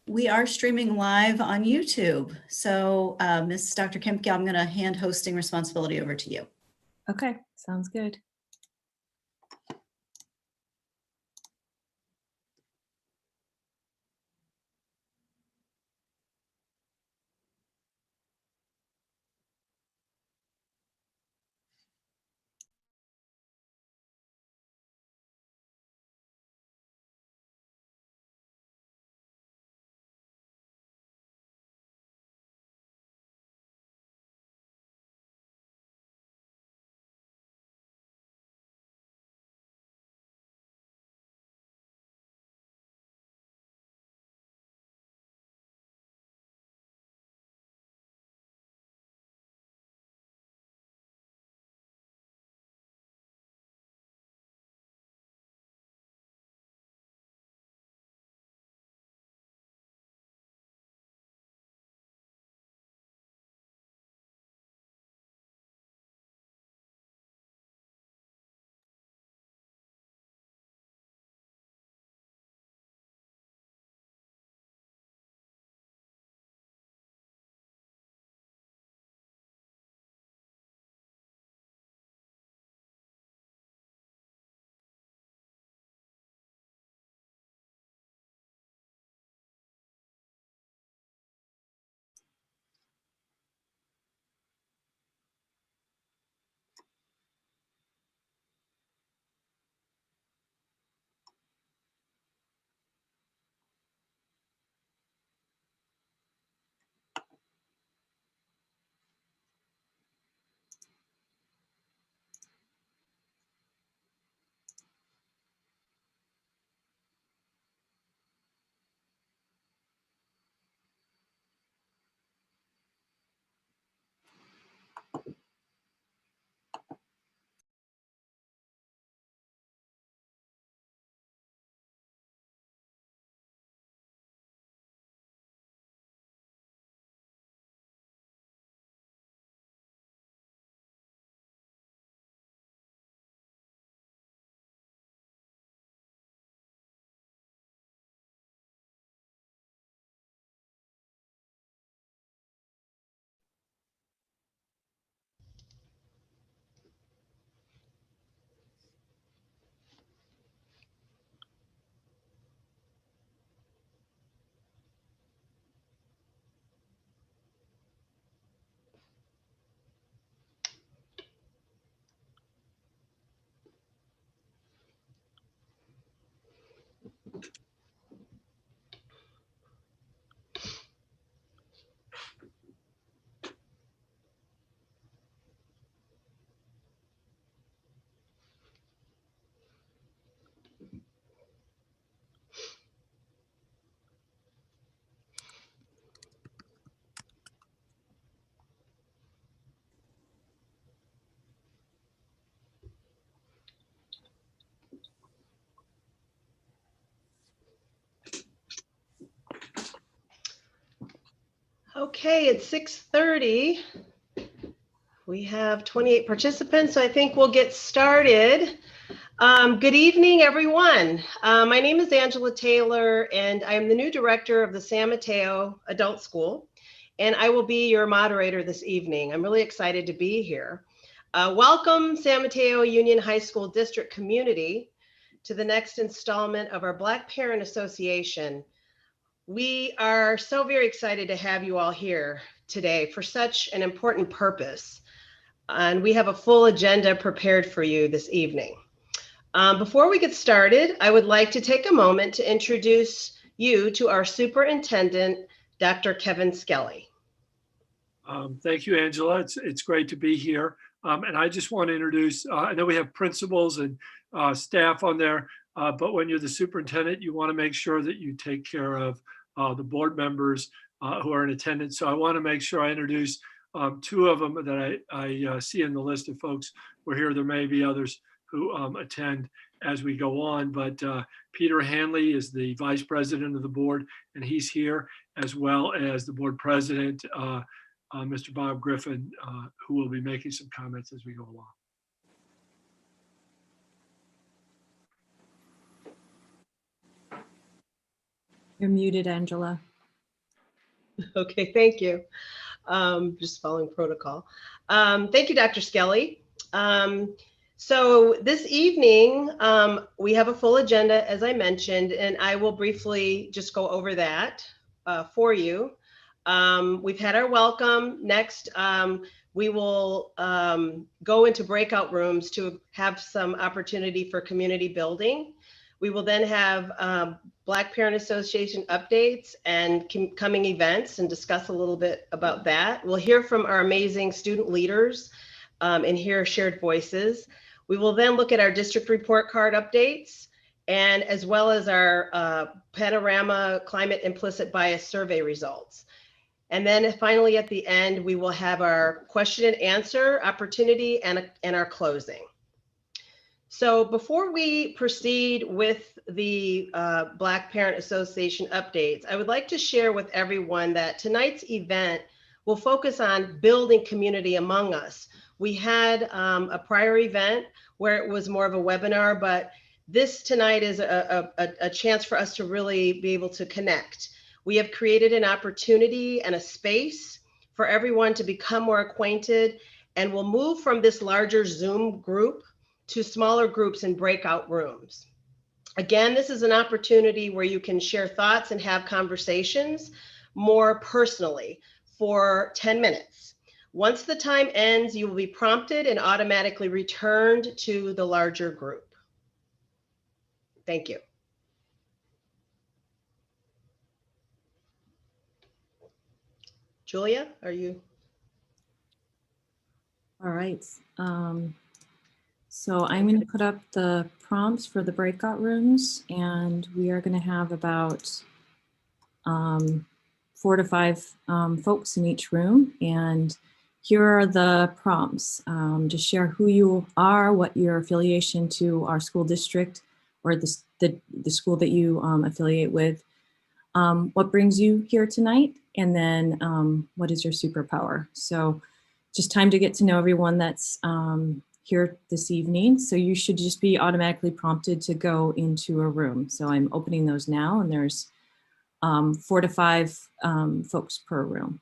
We are streaming live on YouTube. So Ms. Dr. Kempke, I'm going to hand hosting responsibility over to you. Okay, sounds good. Okay, it's 6:30. We have 28 participants, so I think we'll get started. Good evening, everyone. My name is Angela Taylor, and I am the new director of the San Mateo Adult School, and I will be your moderator this evening. I'm really excited to be here. Welcome, San Mateo Union High School District community, to the next installment of our Black Parent Association. We are so very excited to have you all here today for such an important purpose. And we have a full agenda prepared for you this evening. Before we get started, I would like to take a moment to introduce you to our superintendent, Dr. Kevin Skelly. Thank you, Angela. It's great to be here. And I just want to introduce, I know we have principals and staff on there, but when you're the superintendent, you want to make sure that you take care of the board members who are in attendance. So I want to make sure I introduce two of them that I see in the list of folks who are here. There may be others who attend as we go on, but Peter Hanley is the vice president of the board, and he's here, as well as the board president, Mr. Bob Griffin, who will be making some comments as we go along. You're muted, Angela. Okay, thank you. Just following protocol. Thank you, Dr. Skelly. So this evening, we have a full agenda, as I mentioned, and I will briefly just go over that for you. We've had our welcome. Next, we will go into breakout rooms to have some opportunity for community building. We will then have Black Parent Association updates and coming events and discuss a little bit about that. We'll hear from our amazing student leaders and hear shared voices. We will then look at our district report card updates and as well as our Panorama Climate Implicit Bias Survey results. And then finally, at the end, we will have our question and answer opportunity and our closing. So before we proceed with the Black Parent Association updates, I would like to share with everyone that tonight's event will focus on building community among us. We had a prior event where it was more of a webinar, but this tonight is a chance for us to really be able to connect. We have created an opportunity and a space for everyone to become more acquainted, and we'll move from this larger Zoom group to smaller groups in breakout rooms. Again, this is an opportunity where you can share thoughts and have conversations more personally for 10 minutes. Once the time ends, you will be prompted and automatically returned to the larger group. Thank you. Julia, are you? All right. So I'm going to put up the prompts for the breakout rooms, and we are going to have about 4 to 5 folks in each room. And here are the prompts. Just share who you are, what your affiliation to our school district or the school that you affiliate with, what brings you here tonight, and then what is your superpower. So just time to get to know everyone that's here this evening. So you should just be automatically prompted to go into a room. So I'm opening those now, and there's 4 to 5 folks per room.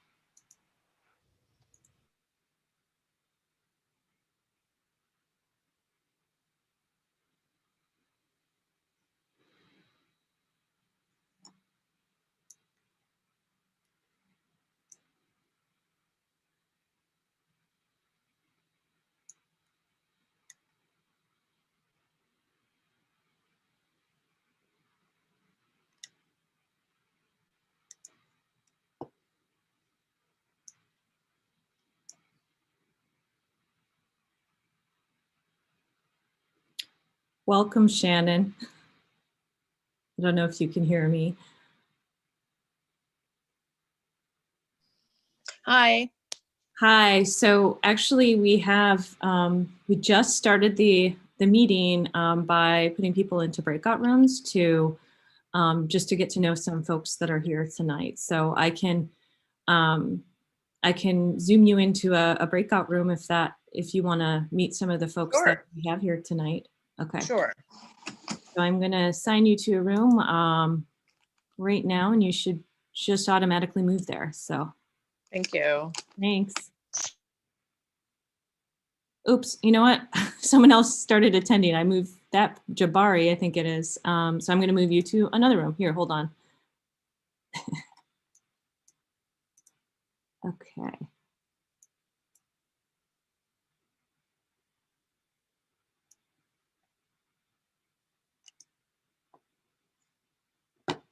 Welcome, Shannon. I don't know if you can hear me. Hi. Hi. So actually, we have we just started the meeting by putting people into breakout rooms to just to get to know some folks that are here tonight. So I can zoom you into a breakout room if you want to meet some of the folks Sure. that we have here tonight. Okay. Sure. So I'm going to assign you to a room right now, and you should just automatically move there. So Thank you. thanks. Oops, you know what? Someone else started attending. I moved that Jabari, I think it is. So I'm going to move you to another room. Here, hold on. Okay. Okay.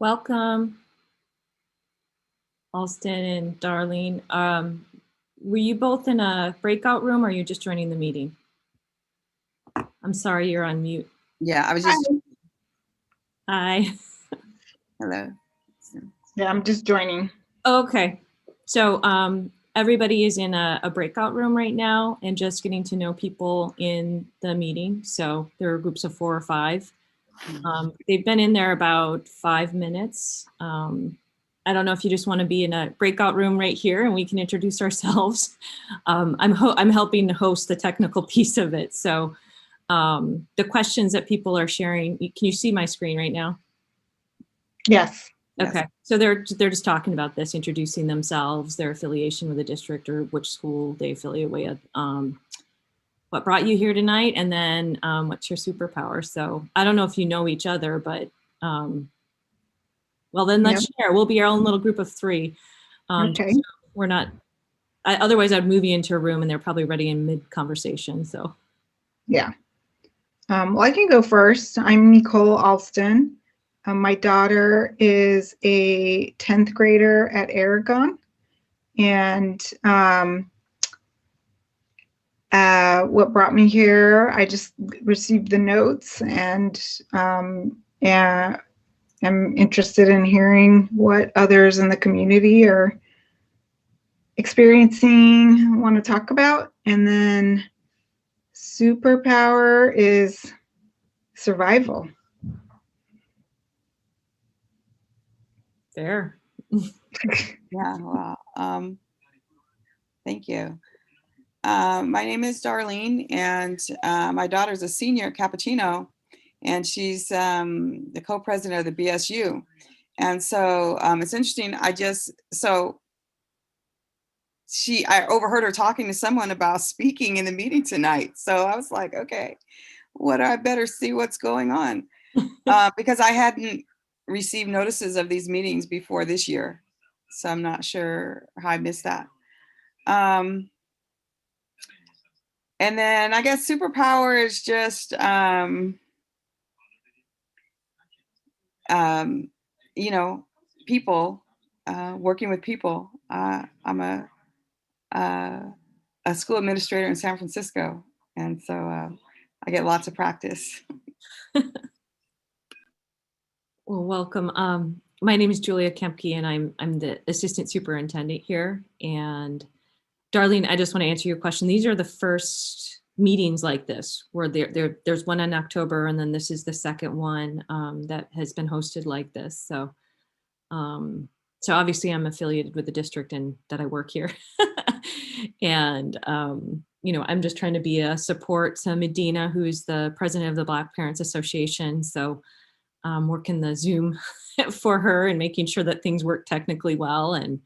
Welcome, Alston and Darlene. Were you both in a breakout room or are you just joining the meeting? I'm sorry, you're on mute. Yeah, I was just, Hi. hello. Yeah, I'm just joining. Okay, so everybody is in a breakout room right now and just getting to know people in the meeting. So there are groups of 4 or 5. They've been in there about 5 minutes. I don't know if you just want to be in a breakout room right here and we can introduce ourselves. I'm helping to host the technical piece of it. So the questions that people are sharing, can you see my screen right now? Yes. Yes. Okay, so they're just talking about this, introducing themselves, their affiliation with the district or which school they affiliate with, what brought you here tonight, and then what's your superpower. So I don't know if you know each other, but well, then let's share. We'll be our own little group of 3. Okay. So we're not, otherwise I'd move you into a room and they're probably ready in mid-conversation, so. Yeah. Well, I can go first. I'm Nicole Alston. My daughter is a 10th grader at Aragon. And what brought me here, I just received the notes and I'm interested in hearing what others in the community are experiencing, want to talk about. And then superpower is survival. Fair. Yeah, wow. Thank you. My name is Darlene, and my daughter's a senior at Cappuccino, and she's the co-president of the BSU. And so it's interesting. I overheard her talking to someone about speaking in the meeting tonight. So I was like, okay, I better see what's going on. Because I hadn't received notices of these meetings before this year. So I'm not sure how I missed that. And then I guess superpower is just, you know, people, working with people. I'm a school administrator in San Francisco. And so I get lots of practice. Well, welcome. My name is Julia Kempke, and I'm the assistant superintendent here. And Darlene, I just want to answer your question. These are the first meetings like this, where there's one in October, and then this is the second one that has been hosted like this. So, so obviously, I'm affiliated with the district and that I work here, and you know, I'm just trying to be a support to Medina, who's the president of the Black Parents Association. So. Working the Zoom for her and making sure that things work technically well. And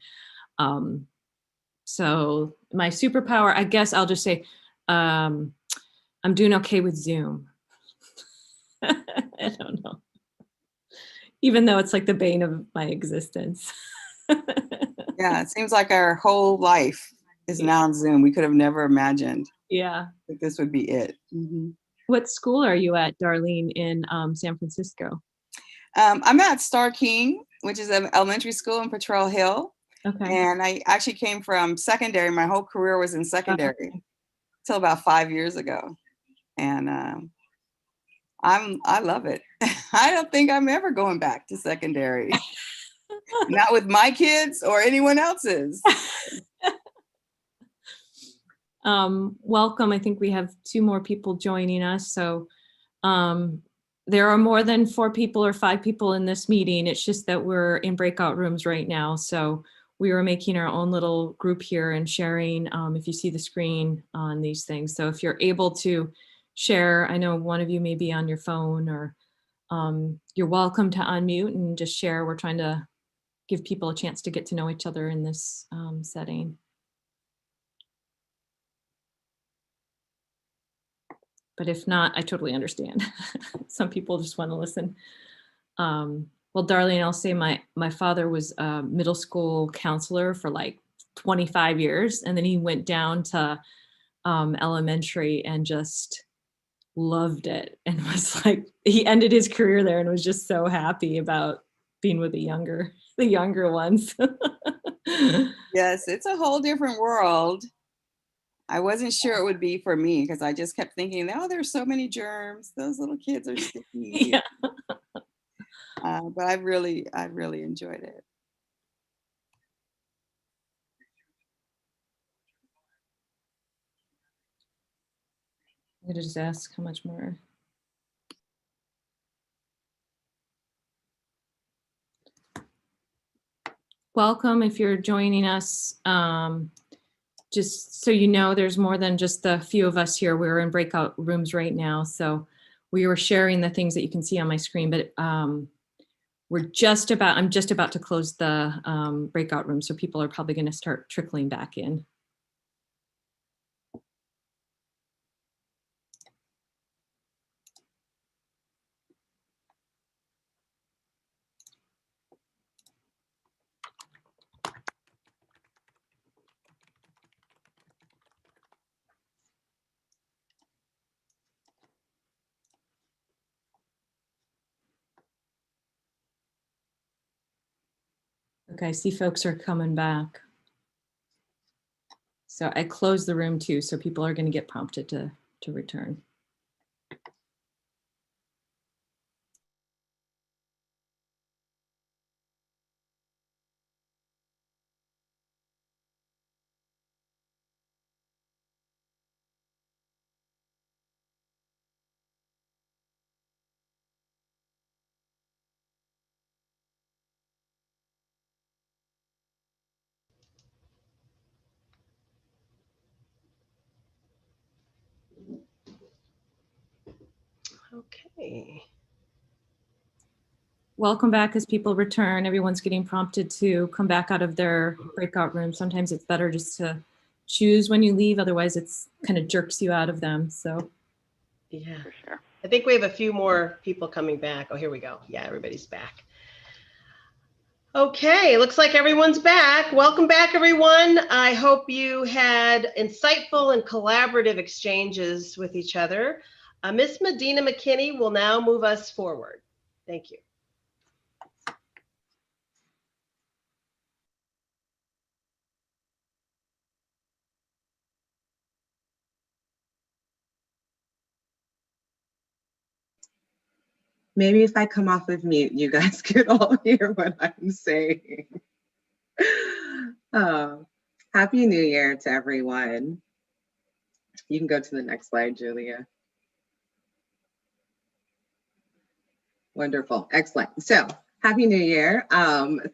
so my superpower, I guess I'll just say, I'm doing okay with Zoom. I don't know. Even though it's like the bane of my existence. Yeah, it seems like our whole life is now on Zoom. We could have never imagined Yeah. that this would be it. Mm-hmm. What school are you at, Darlene, in San Francisco? I'm at Star King, which is an elementary school in Potrero Hill. Okay. And I actually came from secondary. My whole career was in secondary till about 5 years ago. And I love it. I don't think I'm ever going back to secondary. Not with my kids or anyone else's. Welcome. I think we have 2 more people joining us. So there are more than 4 people or 5 people in this meeting. It's just that we're in breakout rooms right now. So we were making our own little group here and sharing, if you see the screen on these things. So if you're able to share, I know one of you may be on your phone, or you're welcome to unmute and just share. We're trying to give people a chance to get to know each other in this setting. But if not, I totally understand. Some people just want to listen. Well, Darlene, I'll say my father was a middle school counselor for like 25 years. And then he went down to elementary and just loved it. And was like, he ended his career there and was just so happy about being with the younger ones. Yes, it's a whole different world. I wasn't sure it would be for me because I just kept thinking, oh, there's so many germs. Those little kids are sticky. Yeah. But I really enjoyed it. I'm gonna just ask how much more. Welcome if you're joining us. Just so you know, there's more than just the few of us here. We're in breakout rooms right now. So we were sharing the things that you can see on my screen, but I'm just about to close the breakout room. So people are probably going to start trickling back in. Okay, I see folks are coming back. So I closed the room too, so people are going to get prompted to return. Okay. Welcome back as people return. Everyone's getting prompted to come back out of their breakout room. Sometimes it's better just to choose when you leave. Otherwise, it's kind of jerks you out of them. So Yeah, for sure. I think we have a few more people coming back. Oh, here we go. Yeah, everybody's back. Okay, looks like everyone's back. Welcome back, everyone. I hope you had insightful and collaborative exchanges with each other. Miss Medina McKinney will now move us forward. Thank you. Maybe if I come off of mute, you guys could all hear what I'm saying. Happy New Year to everyone. You can go to the next slide, Julia. Wonderful, excellent. So, Happy New Year.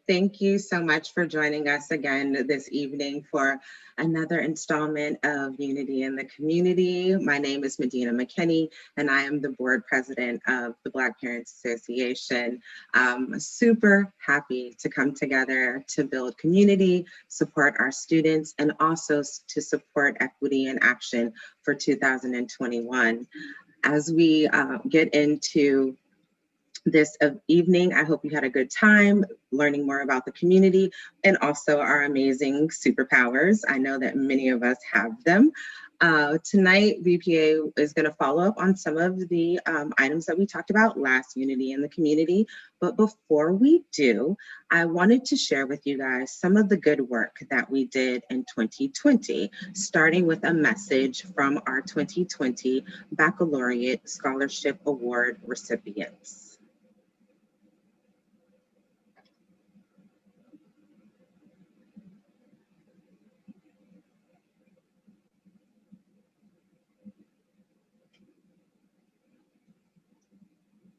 Thank you so much for joining us again this evening for another installment of Unity in the Community. My name is Medina McKinney, and I am the board president of the Black Parents Association. I'm super happy to come together to build community, support our students, and also to support equity and action for 2021. As we get into this evening, I hope you had a good time learning more about the community and also our amazing superpowers. I know that many of us have them. Tonight, BPA is going to follow up on some of the items that we talked about last, Unity in the Community. But before we do, I wanted to share with you guys some of the good work that we did in 2020, starting with a message from our 2020 Baccalaureate Scholarship Award recipients.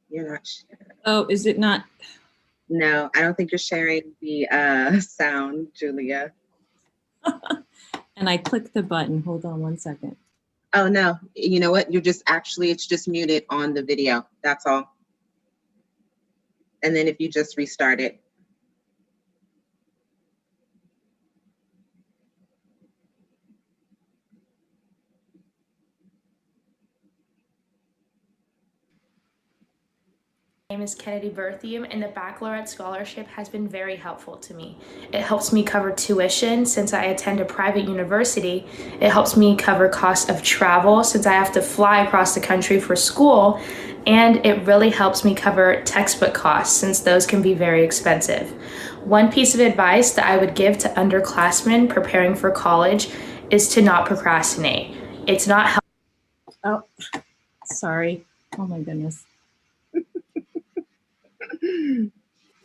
You're not sharing. oh, is it not? No, I don't think you're sharing the sound, Julia. And I clicked the button. Hold on one second. Oh, no. You know what? You're just it's just muted on the video. That's all. And then if you just restart it. My name is Kennedy Berthium, and the baccalaureate scholarship has been very helpful to me. It helps me cover tuition since I attend a private university. It helps me cover costs of travel since I have to fly across the country for school. and it really helps me cover textbook costs since those can be very expensive. One piece of advice that I would give to underclassmen preparing for college is to not procrastinate. It's not Oh, sorry. Oh my goodness.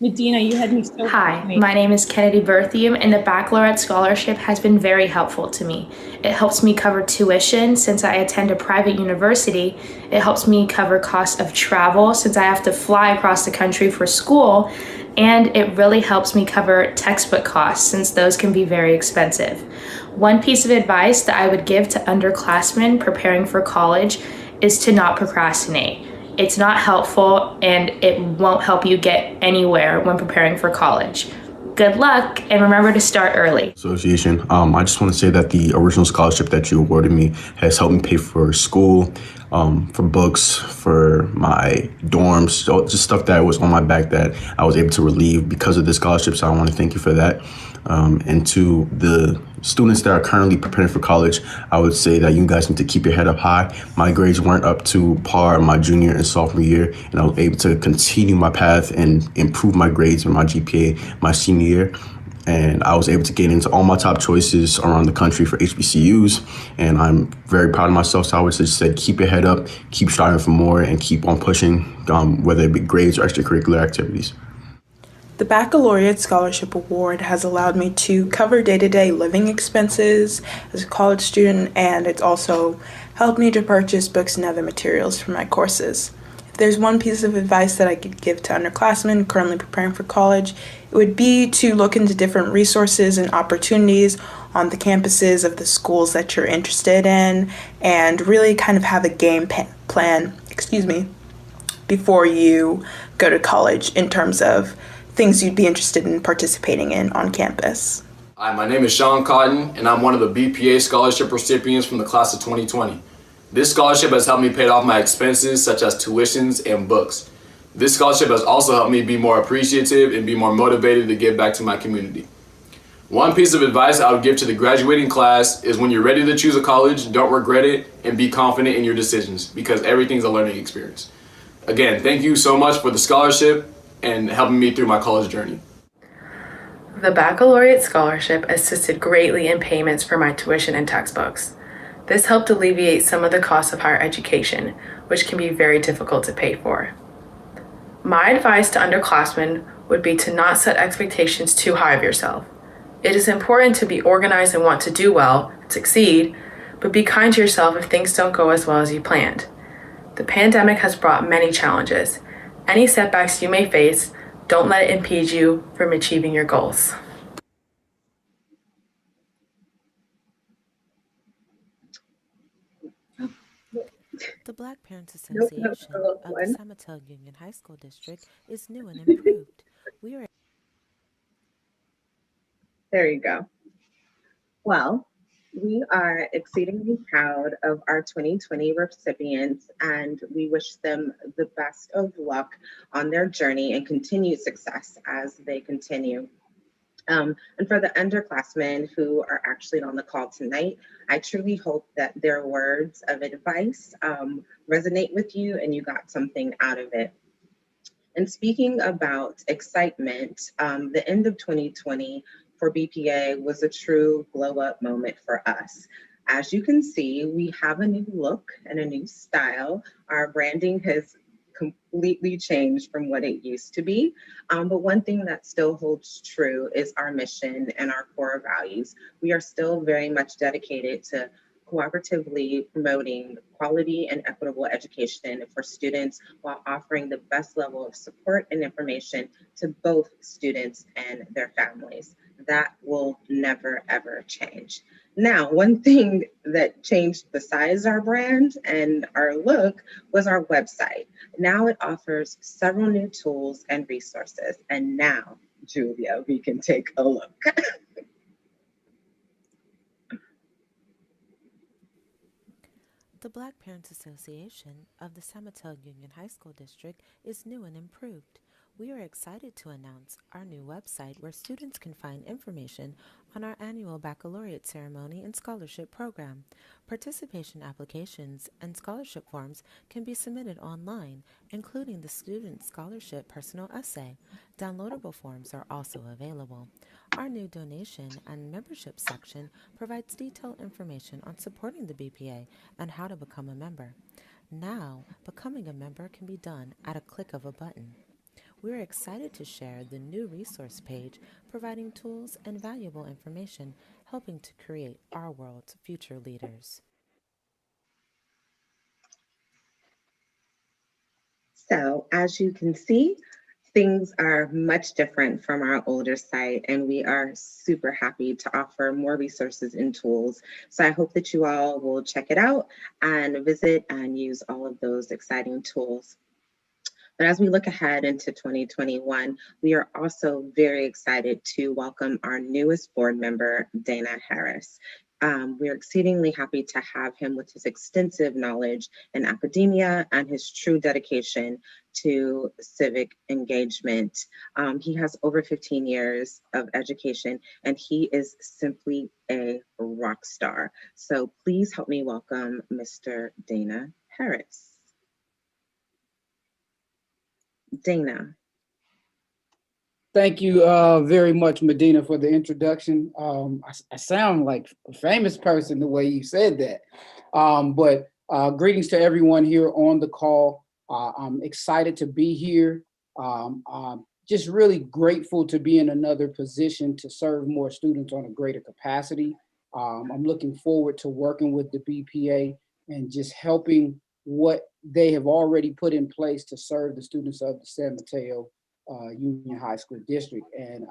Medina, you had me so. Hi, my name is Kennedy Berthium, and the baccalaureate scholarship has been very helpful to me. It helps me cover tuition since I attend a private university. It helps me cover costs of travel since I have to fly across the country for school. And it really helps me cover textbook costs since those can be very expensive. One piece of advice that I would give to underclassmen preparing for college is to not procrastinate. It's not helpful and it won't help you get anywhere when preparing for college. Good luck and remember to start early. Association. I just want to say that the original scholarship that you awarded me has helped me pay for school, for books, for my dorms, so just stuff that was on my back that I was able to relieve because of this scholarship. So I want to thank you for that. And to the students that are currently preparing for college, I would say that you guys need to keep your head up high. My grades weren't up to par my junior and sophomore year, and I was able to continue my path and improve my grades and my GPA my senior year. And I was able to get into all my top choices around the country for HBCUs. And I'm very proud of myself. So I would just say, keep your head up, keep striving for more, and keep on pushing, whether it be grades or extracurricular activities. The Baccalaureate Scholarship Award has allowed me to cover day-to-day living expenses as a college student, and it's also helped me to purchase books and other materials for my courses. If there's one piece of advice that I could give to underclassmen currently preparing for college, it would be to look into different resources and opportunities on the campuses of the schools that you're interested in, and really kind of have a game plan, before you go to college in terms of things you'd be interested in participating in on campus. Hi, my name is Sean Cotton, and I'm one of the BPA scholarship recipients from the class of 2020. This scholarship has helped me pay off my expenses such as tuitions and books. This scholarship has also helped me be more appreciative and be more motivated to give back to my community. One piece of advice I would give to the graduating class is when you're ready to choose a college, don't regret it and be confident in your decisions because everything's a learning experience. Again, thank you so much for the scholarship and helping me through my college journey. The baccalaureate scholarship assisted greatly in payments for my tuition and textbooks. This helped alleviate some of the costs of higher education, which can be very difficult to pay for. My advice to underclassmen would be to not set expectations too high of yourself. It is important to be organized and want to do well, succeed, but be kind to yourself if things don't go as well as you planned. The pandemic has brought many challenges. Any setbacks you may face, don't let it impede you from achieving your goals. The Black Parents Association of the San Mateo Union High School District is new and improved. We are. There you go. Well, we are exceedingly proud of our 2020 recipients, and we wish them the best of luck on their journey and continued success as they continue. And for the underclassmen who are actually on the call tonight, I truly hope that their words of advice resonate with you and you got something out of it. And speaking about excitement, the end of 2020 for BPA was a true glow up moment for us. As you can see, we have a new look and a new style. Our branding has completely changed from what it used to be. But one thing that still holds true is our mission and our core values. We are still very much dedicated to cooperatively promoting quality and equitable education for students while offering the best level of support and information to both students and their families. That will never, ever change. Now, one thing that changed besides our brand and our look was our website. Now it offers several new tools and resources. And now, Julia, we can take a look. The Black Parents Association of the San Mateo Union High School District is new and improved. We are excited to announce our new website where students can find information on our annual baccalaureate ceremony and scholarship program. Participation applications and scholarship forms can be submitted online, including the Student Scholarship Personal Essay. Downloadable forms are also available. Our new donation and membership section provides detailed information on supporting the BPA and how to become a member. Now, becoming a member can be done at a click of a button. We're excited to share the new resource page, providing tools and valuable information, helping to create our world's future leaders. So as you can see, things are much different from our older site, and we are super happy to offer more resources and tools. So I hope that you all will check it out and visit and use all of those exciting tools. But as we look ahead into 2021, we are also very excited to welcome our newest board member, Dana Harris. We're exceedingly happy to have him with his extensive knowledge in academia and his true dedication to civic engagement. He has over 15 years of education, and he is simply a rock star. So please help me welcome Mr. Dana Harris. Dana. Thank you very much, Medina, for the introduction. I sound like a famous person the way you said that. But greetings to everyone here on the call. I'm excited to be here. Just really grateful to be in another position to serve more students on a greater capacity. I'm looking forward to working with the BPA and just helping what they have already put in place to serve the students of the San Mateo Union High School District. And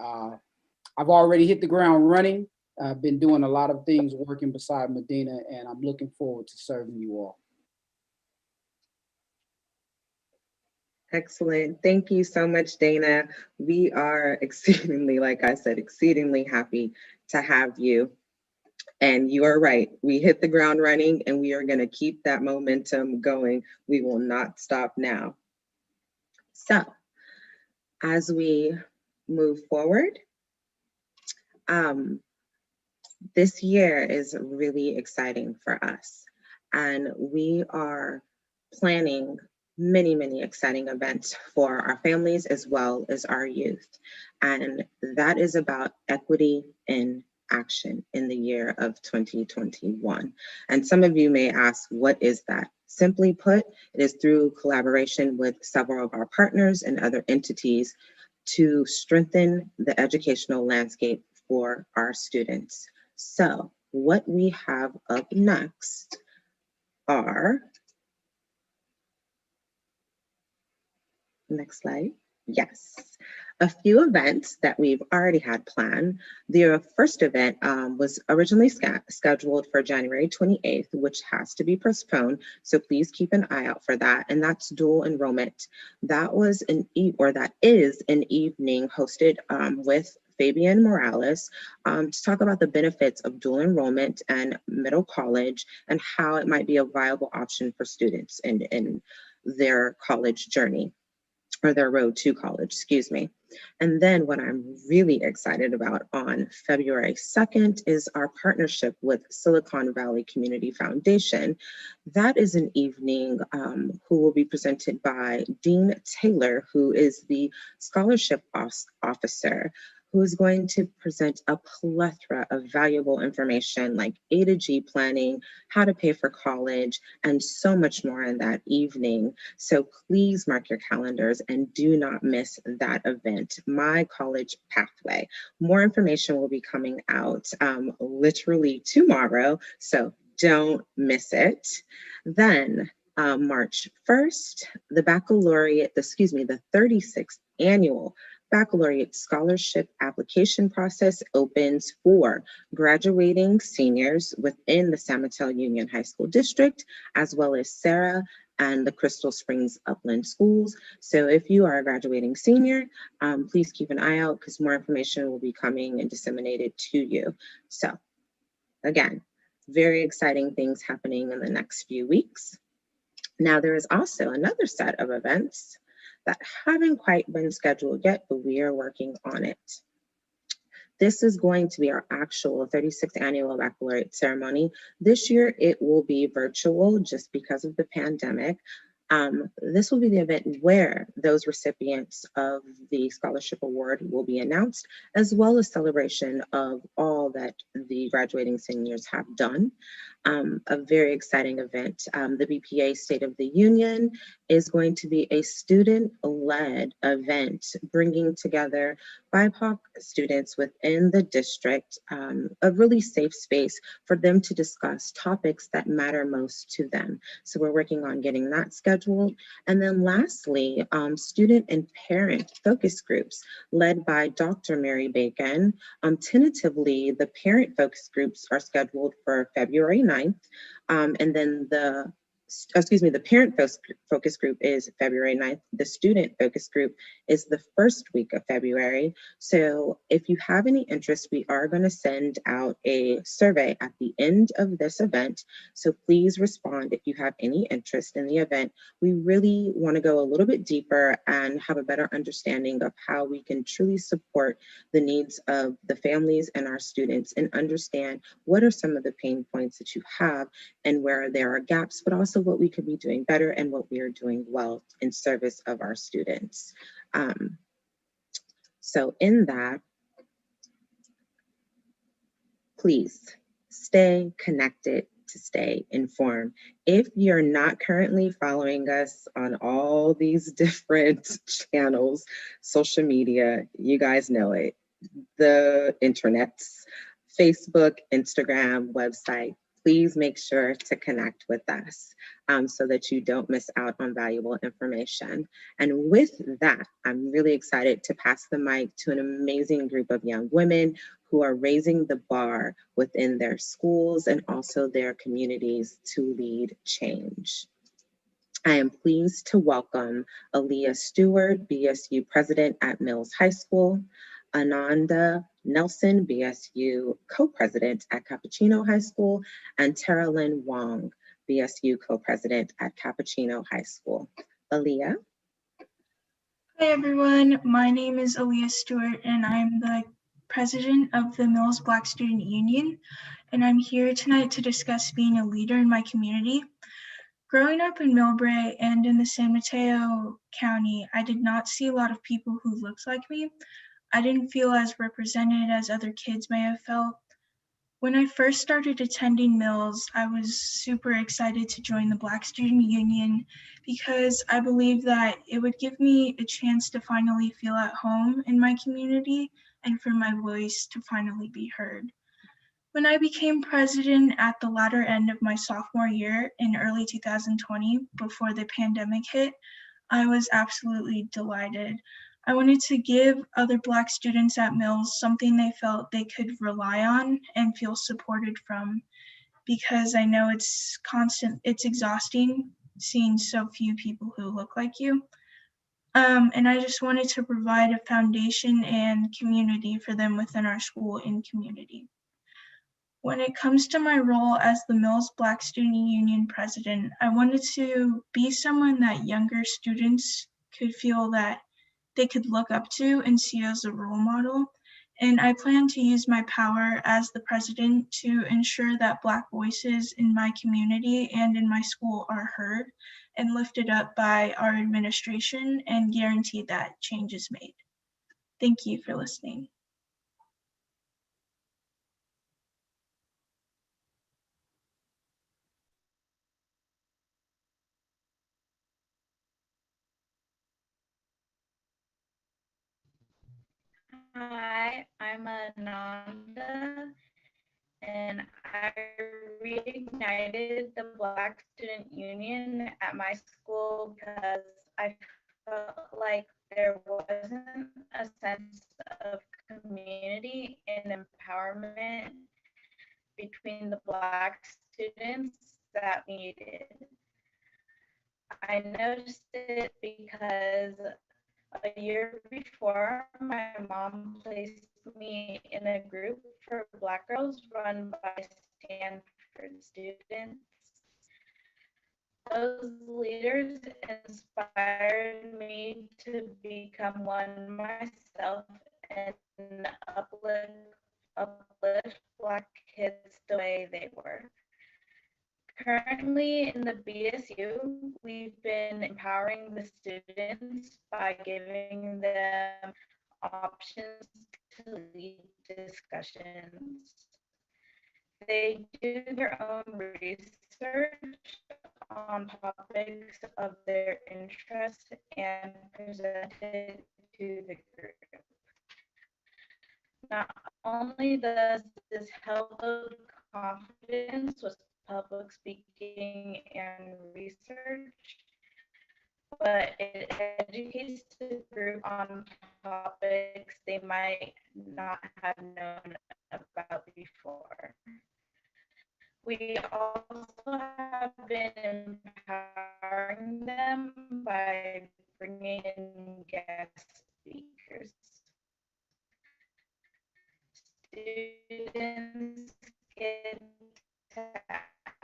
I've already hit the ground running. I've been doing a lot of things working beside Medina, and I'm looking forward to serving you all. Excellent. Thank you so much, Dana. We are exceedingly, like I said, exceedingly happy to have you. And you are right. We hit the ground running, and we are going to keep that momentum going. We will not stop now. So as we move forward, this year is really exciting for us. And we are planning many, many exciting events for our families as well as our youth. And that is about equity in action in the year of 2021. And some of you may ask, what is that? Simply put, it is through collaboration with several of our partners and other entities to strengthen the educational landscape for our students. So what we have up next are, next slide, yes, a few events that we've already had planned. The first event was originally scheduled for January 28th, which has to be postponed. So please keep an eye out for that. And that's dual enrollment. That was that is an evening hosted with Fabian Morales to talk about the benefits of dual enrollment and middle college and how it might be a viable option for students in their college journey, or their road to college, excuse me. And then what I'm really excited about on February 2nd is our partnership with Silicon Valley Community Foundation. That is an evening who will be presented by Dean Taylor, who is the scholarship officer, who is going to present a plethora of valuable information like A to G planning, how to pay for college, and so much more in that evening. So please mark your calendars and do not miss that event, My College Pathway. More information will be coming out literally tomorrow, so don't miss it. Then March 1st, the 36th annual Baccalaureate Scholarship application process opens for graduating seniors within the San Mateo Union High School District, as well as Sarah and the Crystal Springs Upland Schools. So if you are a graduating senior, please keep an eye out because more information will be coming and disseminated to you. So again, very exciting things happening in the next few weeks. Now there is also another set of events that haven't quite been scheduled yet, but we are working on it. This is going to be our actual 36th annual baccalaureate ceremony. This year it will be virtual just because of the pandemic. This will be the event where those recipients of the scholarship award will be announced, as well as celebration of all that the graduating seniors have done. A very exciting event. The BPA State of the Union is going to be a student-led event bringing together BIPOC students within the district, a really safe space for them to discuss topics that matter most to them. So we're working on getting that scheduled. And then lastly, student and parent focus groups led by Dr. Mary Bacon. Tentatively, the parent focus groups are scheduled for February 9th. And then the parent focus group is February 9th. The student focus group is the first week of February. So if you have any interest, we are going to send out a survey at the end of this event. So please respond if you have any interest in the event. We really want to go a little bit deeper and have a better understanding of how we can truly support the needs of the families and our students and understand what are some of the pain points that you have and where there are gaps, but also what we could be doing better and what we are doing well in service of our students. So in that, please stay connected to stay informed. If you're not currently following us on all these different channels, social media, you guys know it, the internets, Facebook, Instagram, website, please make sure to connect with us so that you don't miss out on valuable information. And with that, I'm really excited to pass the mic to an amazing group of young women who are raising the bar within their schools and also their communities to lead change. I am pleased to welcome Aaliyah Stewart, BSU President at Mills High School, Ananda Nelson, BSU Co-President at Capuchino High School, and Tara Lynn Wong, BSU Co-President at Capuchino High School. Aaliyah. Hi everyone, my name is Aaliyah Stewart and I'm the President of the Mills Black Student Union, and I'm here tonight to discuss being a leader in my community. Growing up in Millbrae and in the San Mateo County, I did not see a lot of people who looked like me. I didn't feel as represented as other kids may have felt. When I first started attending Mills, I was super excited to join the Black Student Union because I believed that it would give me a chance to finally feel at home in my community and for my voice to finally be heard. When I became president at the latter end of my sophomore year in early 2020, before the pandemic hit, I was absolutely delighted. I wanted to give other Black students at Mills something they felt they could rely on and feel supported from, because I know it's exhausting seeing so few people who look like you. And I just wanted to provide a foundation and community for them within our school and community. When it comes to my role as the Mills Black Student Union president, I wanted to be someone that younger students could feel that they could look up to and see as a role model. And I plan to use my power as the president to ensure that Black voices in my community and in my school are heard and lifted up by our administration and guarantee that change is made. Thank you for listening. Hi, I'm Ananda, and I reignited the Black Student Union at my school because I felt like there wasn't a sense of community and empowerment between the Black students that we needed. I noticed it because a year before, my mom placed me in a group for Black girls run by Stanford students. Those leaders inspired me to become one myself and uplift Black kids the way they were. Currently in the BSU, we've been empowering the students by giving them options to lead discussions. They do their own research on topics of their interest and present it to the group. Not only does this help build confidence with public speaking and research, but it educates the group on topics they might not have known about before. We also have been empowering them by bringing in guest speakers. Students get to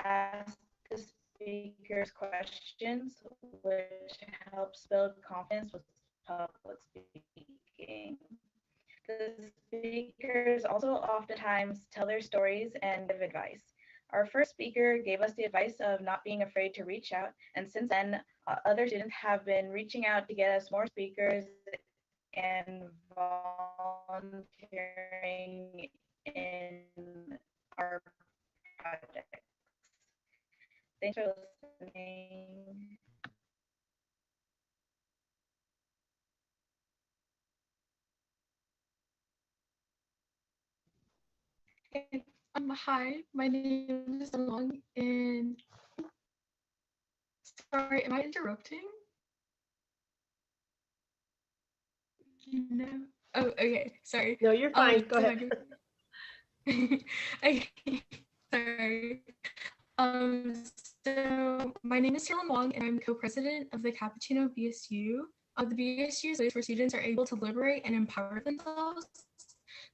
ask the speakers questions, which helps build confidence with public speaking. The speakers also oftentimes tell their stories and give advice. Our first speaker gave us the advice of not being afraid to reach out, and since then, other students have been reaching out to get us more speakers and volunteering in our projects. Thanks for listening. Hi, my name is Long, and sorry, am I interrupting? No. Oh, okay. Sorry. No, you're fine. Go ahead. Okay. Sorry. So my name is Taylor Wong, and I'm co-president of the Cappuccino BSU. The BSU is a place where students are able to liberate and empower themselves.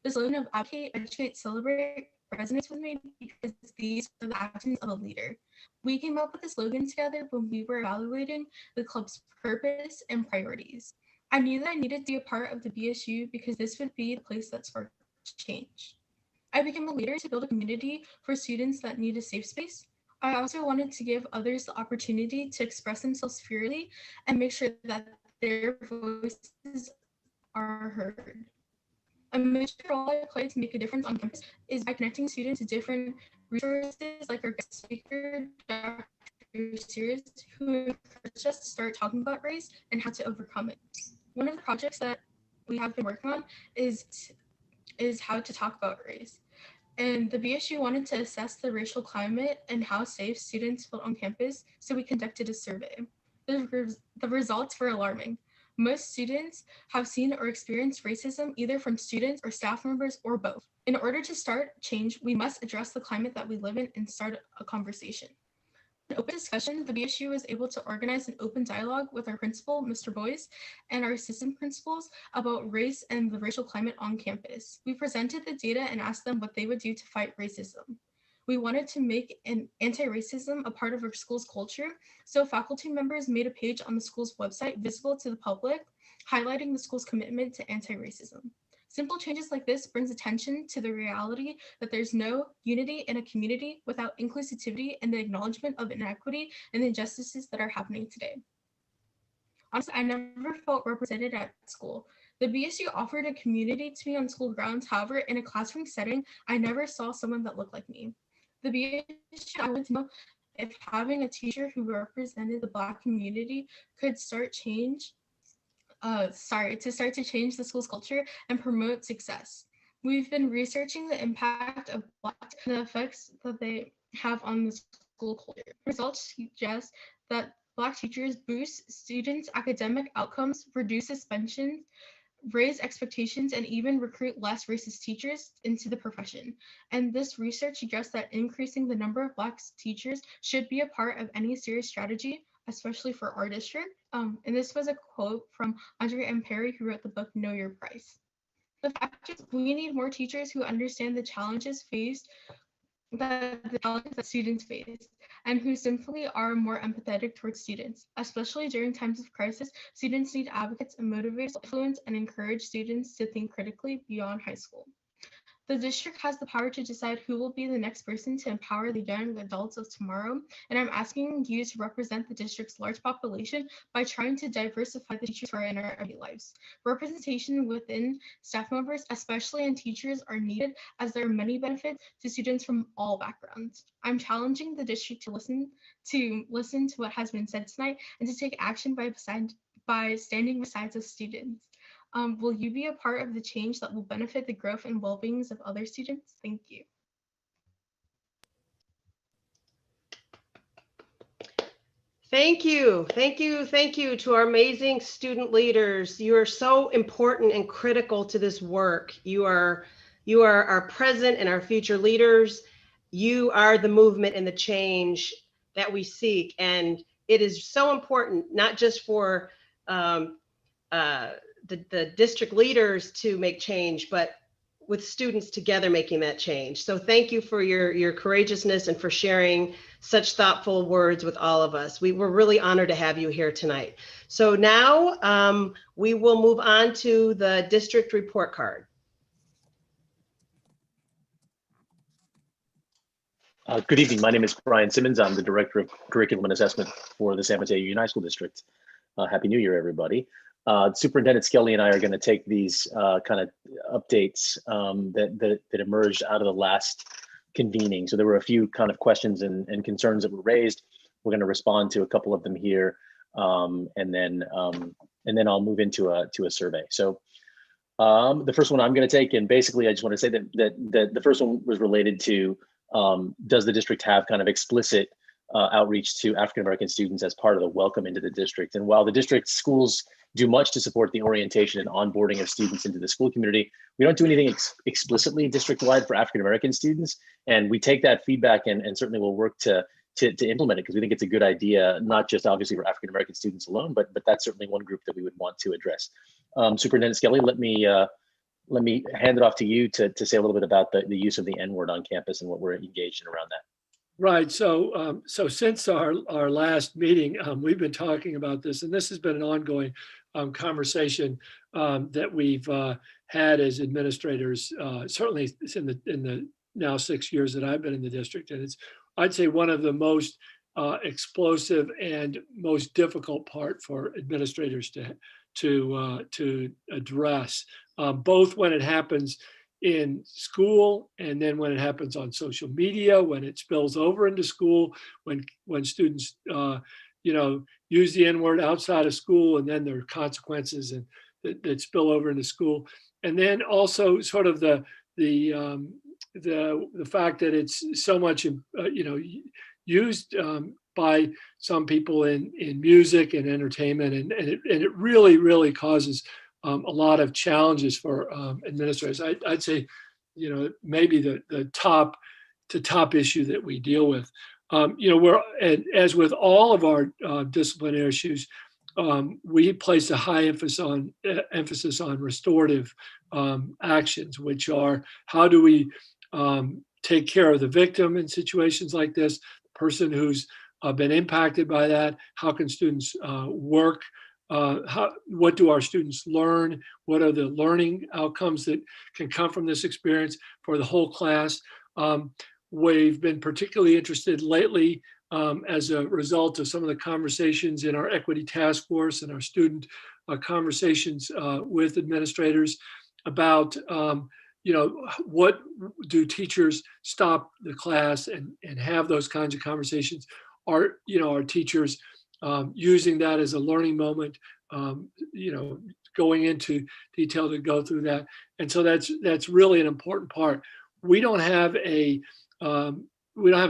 The slogan of advocate, educate, celebrate resonates with me because these are the actions of a leader. We came up with the slogan together when we were evaluating the club's purpose and priorities. I knew that I needed to be a part of the BSU because this would be the place that sparked change. I became a leader to build a community for students that need a safe space. I also wanted to give others the opportunity to express themselves freely and make sure that their voices are heard. A major role I play to make a difference on campus is by connecting students to different resources like our guest speaker, Dr. Sears, who encouraged us to start talking about race and how to overcome it. One of the projects that we have been working on is how to talk about race. And the BSU wanted to assess the racial climate and how safe students felt on campus, so we conducted a survey. The results were alarming. Most students have seen or experienced racism either from students or staff members or both. In order to start change, we must address the climate that we live in and start a conversation. In open discussion, the BSU was able to organize an open dialogue with our principal, Mr. Boyce, and our assistant principals about race and the racial climate on campus. We presented the data and asked them what they would do to fight racism. We wanted to make an anti-racism a part of our school's culture, so faculty members made a page on the school's website visible to the public, highlighting the school's commitment to anti-racism. Simple changes like this brings attention to the reality that there's no unity in a community without inclusivity and the acknowledgement of inequity and the injustices that are happening today. Honestly, I never felt represented at school. The BSU offered a community to me on school grounds. However, in a classroom setting, I never saw someone that looked like me. The BSU, I wanted to know if having a teacher who represented the Black community could start to change the school's culture and promote success. We've been researching the impact of Black and the effects that they have on the school culture. Results suggest that Black teachers boost students' academic outcomes, reduce suspensions, raise expectations, and even recruit less racist teachers into the profession. And this research suggests that increasing the number of Black teachers should be a part of any serious strategy, especially for our district. And this was a quote from Andre M. Perry, who wrote the book Know Your Price. The fact is, we need more teachers who understand the challenges faced the challenges that students face, and who simply are more empathetic towards students. Especially during times of crisis, students need advocates and motivators to influence and encourage students to think critically beyond high school. The district has the power to decide who will be the next person to empower the young adults of tomorrow, and I'm asking you to represent the district's large population by trying to diversify the teachers who are in our everyday lives. Representation within staff members, especially in teachers, are needed as there are many benefits to students from all backgrounds. I'm challenging the district to listen to what has been said tonight and to take action by standing beside the students. Will you be a part of the change that will benefit the growth and well-beings of other students? Thank you. Thank you. Thank you. Thank you to our amazing student leaders. You are so important and critical to this work. You are our present and our future leaders. You are the movement and the change that we seek. And it is so important, not just for the district leaders to make change, but with students together making that change. So thank you for your courageousness and for sharing such thoughtful words with all of us. We were really honored to have you here tonight. So now we will move on to the district report card. Good evening. My name is Brian Simmons. I'm the Director of Curriculum and Assessment for the San Mateo Union High School District. Happy New Year, everybody. Superintendent Skelly and I are going to take these kind of updates that emerged out of the last convening. So there were a few kind of questions and concerns that were raised. We're going to respond to a couple of them here, and then I'll move into a survey. So the first one I'm going to take, and basically I just want to say that the first one was related to does the district have kind of explicit outreach to African American students as part of the welcome into the district? And while the district schools do much to support the orientation and onboarding of students into the school community, we don't do anything explicitly district-wide for African American students. And we take that feedback and certainly will work to implement it because we think it's a good idea, not just obviously for African American students alone, but that's certainly one group that we would want to address. Superintendent Skelly, let me hand it off to you to say a little bit about the use of the N-word on campus and what we're engaged in around that. Right. So since our last meeting, we've been talking about this, and this has been an ongoing conversation that we've had as administrators, certainly in the now 6 years that I've been in the district. And it's, I'd say, one of the most explosive and most difficult part for administrators to address, both when it happens in school and then when it happens on social media, when it spills over into school, when students use the N-word outside of school, and then there are consequences and that spill over into school. And then also sort of the fact that it's so much used by some people in music and entertainment, and it really causes a lot of challenges for administrators. I'd say, maybe the top issue that we deal with. As with all of our disciplinary issues, we place a high emphasis on restorative actions, which are how do we take care of the victim in situations like this, the person who's been impacted by that. How can students work? What do our students learn? What are the learning outcomes that can come from this experience for the whole class? We've been particularly interested lately as a result of some of the conversations in our equity task force and our student conversations with administrators about, what do teachers stop the class and have those kinds of conversations? Are teachers using that as a learning moment, going into detail to go through that. And so that's really an important part. We don't have a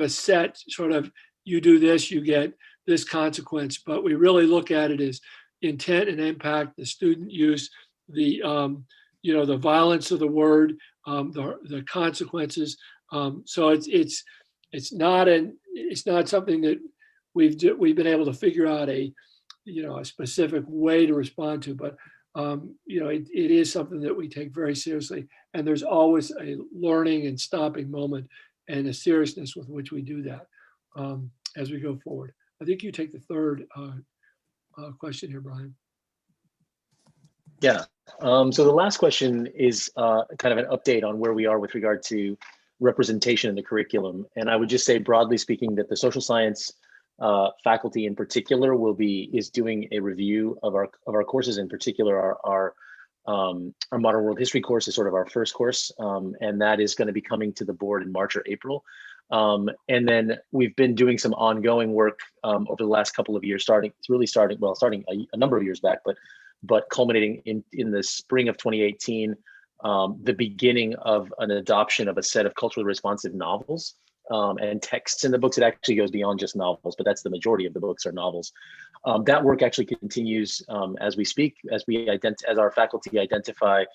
set sort of, you do this, you get this consequence, but we really look at it as intent and impact, the student use, the violence of the word, the consequences. So it's not something that we've been able to figure out a specific way to respond to, but it is something that we take very seriously, and there's always a learning and stopping moment. and the seriousness with which we do that as we go forward. I think you take the third question here, Brian. Yeah. So the last question is kind of an update on where we are with regard to representation in the curriculum. And I would just say, broadly speaking, that the social science faculty in particular is doing a review of our courses. In particular, our modern world history course is sort of our first course, and that is going to be coming to the board in March or April. And then we've been doing some ongoing work over the last couple of years, starting a number of years back, but culminating in the spring of 2018, the beginning of an adoption of a set of culturally responsive novels and texts in the books. It actually goes beyond just novels, but that's the majority of the books are novels. That work actually continues as we speak, as our faculty identify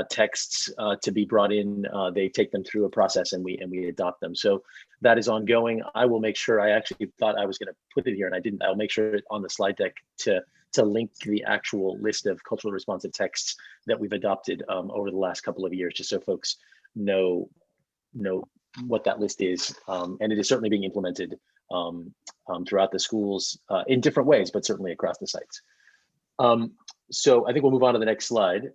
texts to be brought in. They take them through a process and we adopt them. So that is ongoing. I will make sure, I actually thought I was going to put it here and I didn't. I'll make sure on the slide deck to link the actual list of culturally responsive texts that we've adopted over the last couple of years, just so folks know what that list is. And it is certainly being implemented throughout the schools in different ways, but certainly across the sites. So I think we'll move on to the next slide.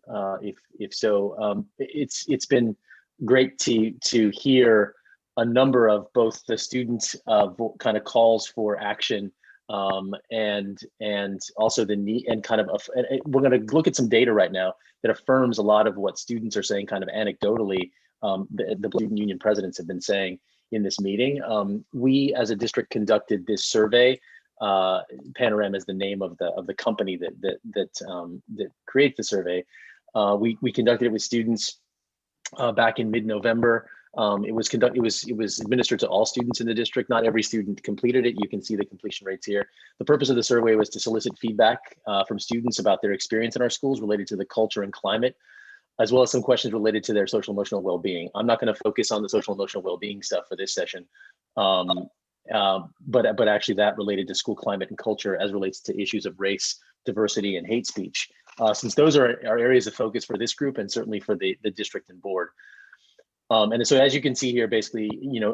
If so, it's been great to hear a number of both the students kind of calls for action and also the need and kind of we're going to look at some data right now that affirms a lot of what students are saying kind of anecdotally. The student union presidents have been saying in this meeting. We as a district conducted this survey. Panorama is the name of the company that creates the survey. We conducted it with students back in mid-November. It was administered to all students in the district. Not every student completed it. You can see the completion rates here. The purpose of the survey was to solicit feedback from students about their experience in our schools related to the culture and climate, as well as some questions related to their social emotional well-being. I'm not going to focus on the social emotional well-being stuff for this session, but actually that related to school climate and culture as relates to issues of race, diversity, and hate speech, since those are areas of focus for this group and certainly for the district and board. And so as you can see here, basically,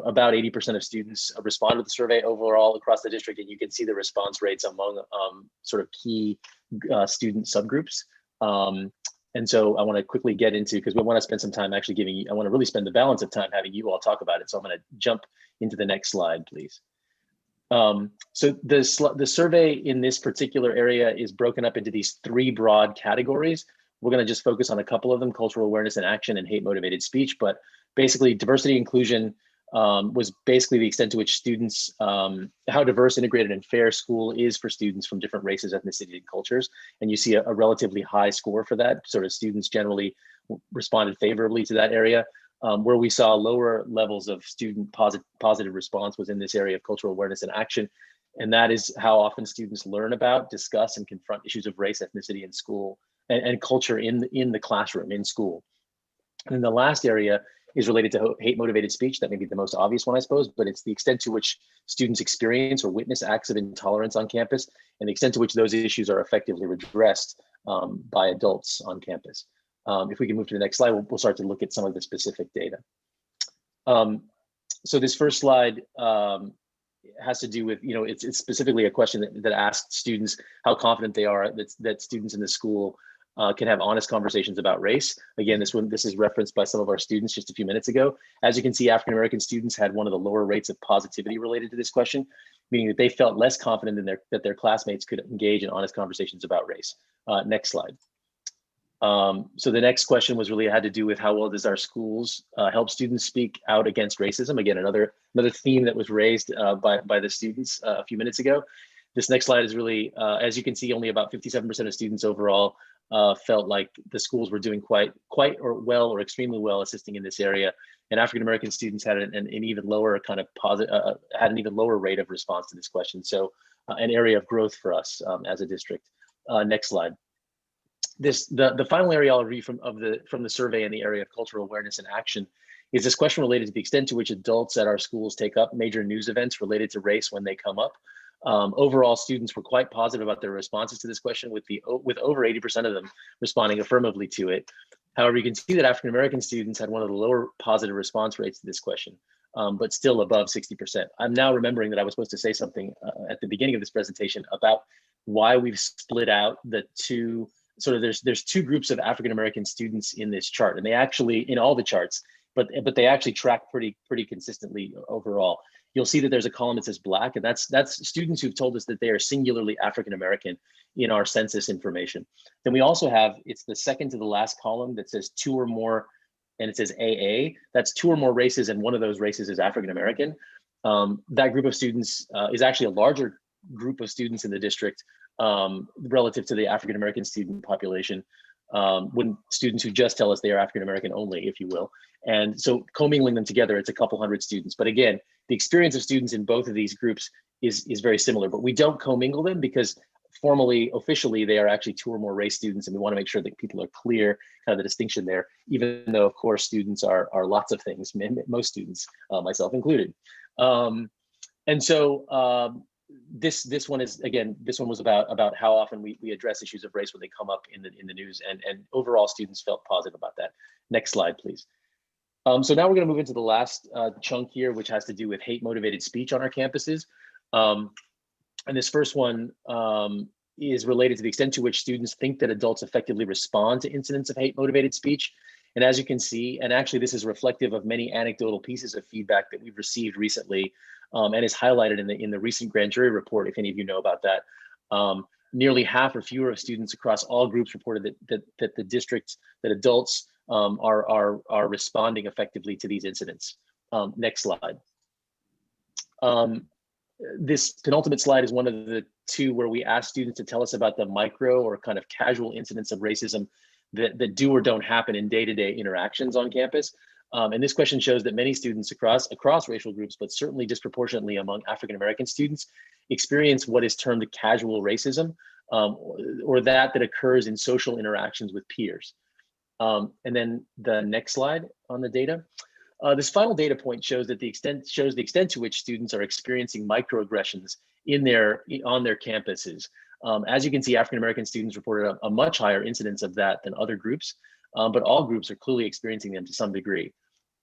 about 80% of students responded to the survey overall across the district, and you can see the response rates among sort of key student subgroups. And so I want to quickly get into, because we want to spend some time actually I want to really spend the balance of time having you all talk about it. So I'm going to jump into the next slide, please. So the survey in this particular area is broken up into these three broad categories. We're going to just focus on a couple of them: cultural awareness and action and hate motivated speech. But basically diversity inclusion was basically the extent to which students, how diverse, integrated, and fair school is for students from different races, ethnicity, and cultures. And you see a relatively high score for that. Sort of students generally responded favorably to that area. Where we saw lower levels of student positive response was in this area of cultural awareness and action. And that is how often students learn about, discuss, and confront issues of race, ethnicity in school and culture in the classroom, in school. And then the last area is related to hate motivated speech. That may be the most obvious one, I suppose, but it's the extent to which students experience or witness acts of intolerance on campus and the extent to which those issues are effectively redressed by adults on campus. If we can move to the next slide, we'll start to look at some of the specific data. So this first slide has to do with, it's specifically a question that asks students how confident they are that students in the school can have honest conversations about race. Again, this is referenced by some of our students just a few minutes ago. As you can see, African-American students had one of the lower rates of positivity related to this question, meaning that they felt less confident that their classmates could engage in honest conversations about race. Next slide. So the next question was really had to do with how well does our schools help students speak out against racism? Again, another theme that was raised by the students a few minutes ago. This next slide is really, as you can see, only about 57% of students overall felt like the schools were doing quite or well or extremely well assisting in this area. And African-American students had an even lower kind of had an even lower rate of response to this question. So an area of growth for us as a district. Next slide. The final area I'll read from the survey in the area of cultural awareness and action is this question related to the extent to which adults at our schools take up major news events related to race when they come up. Overall, students were quite positive about their responses to this question, with over 80% of them responding affirmatively to it. However, you can see that African-American students had one of the lower positive response rates to this question. but still above 60%. I'm now remembering that I was supposed to say something at the beginning of this presentation about why we've split out the two, sort of there's two groups of African-American students in this chart, and they actually, in all the charts, but they actually track pretty consistently overall. You'll see that there's a column that says Black, and that's students who've told us that they are singularly African-American in our census information. Then we also have, it's the second to the last column that says 2 or more, and it says AA. That's 2 or more races, and one of those races is African-American. That group of students is actually a larger group of students in the district relative to the African-American student population, when students who just tell us they are African-American only, if you will. And so commingling them together, it's a couple hundred students. But again, the experience of students in both of these groups is very similar, but we don't commingle them because formally, officially, they are actually 2 or more race students, and we want to make sure that people are clear kind of the distinction there, even though, of course, students are lots of things, most students, myself included. And so this one is, again, this one was about how often we address issues of race when they come up in the news, and overall students felt positive about that. Next slide, please. So now we're going to move into the last chunk here, which has to do with hate-motivated speech on our campuses. And this first one is related to the extent to which students think that adults effectively respond to incidents of hate-motivated speech. And as you can see, and actually this is reflective of many anecdotal pieces of feedback that we've received recently, and is highlighted in the recent grand jury report, if any of you know about that. Nearly half or fewer of students across all groups reported that the district, that adults are responding effectively to these incidents. Next slide. This penultimate slide is one of the two where we ask students to tell us about the micro or kind of casual incidents of racism that do or don't happen in day-to-day interactions on campus. And this question shows that many students across racial groups, but certainly disproportionately among African-American students, experience what is termed casual racism, or that occurs in social interactions with peers. And then the next slide on the data. This final data point shows the extent to which students are experiencing microaggressions on their campuses. As you can see, African-American students reported a much higher incidence of that than other groups, but all groups are clearly experiencing them to some degree.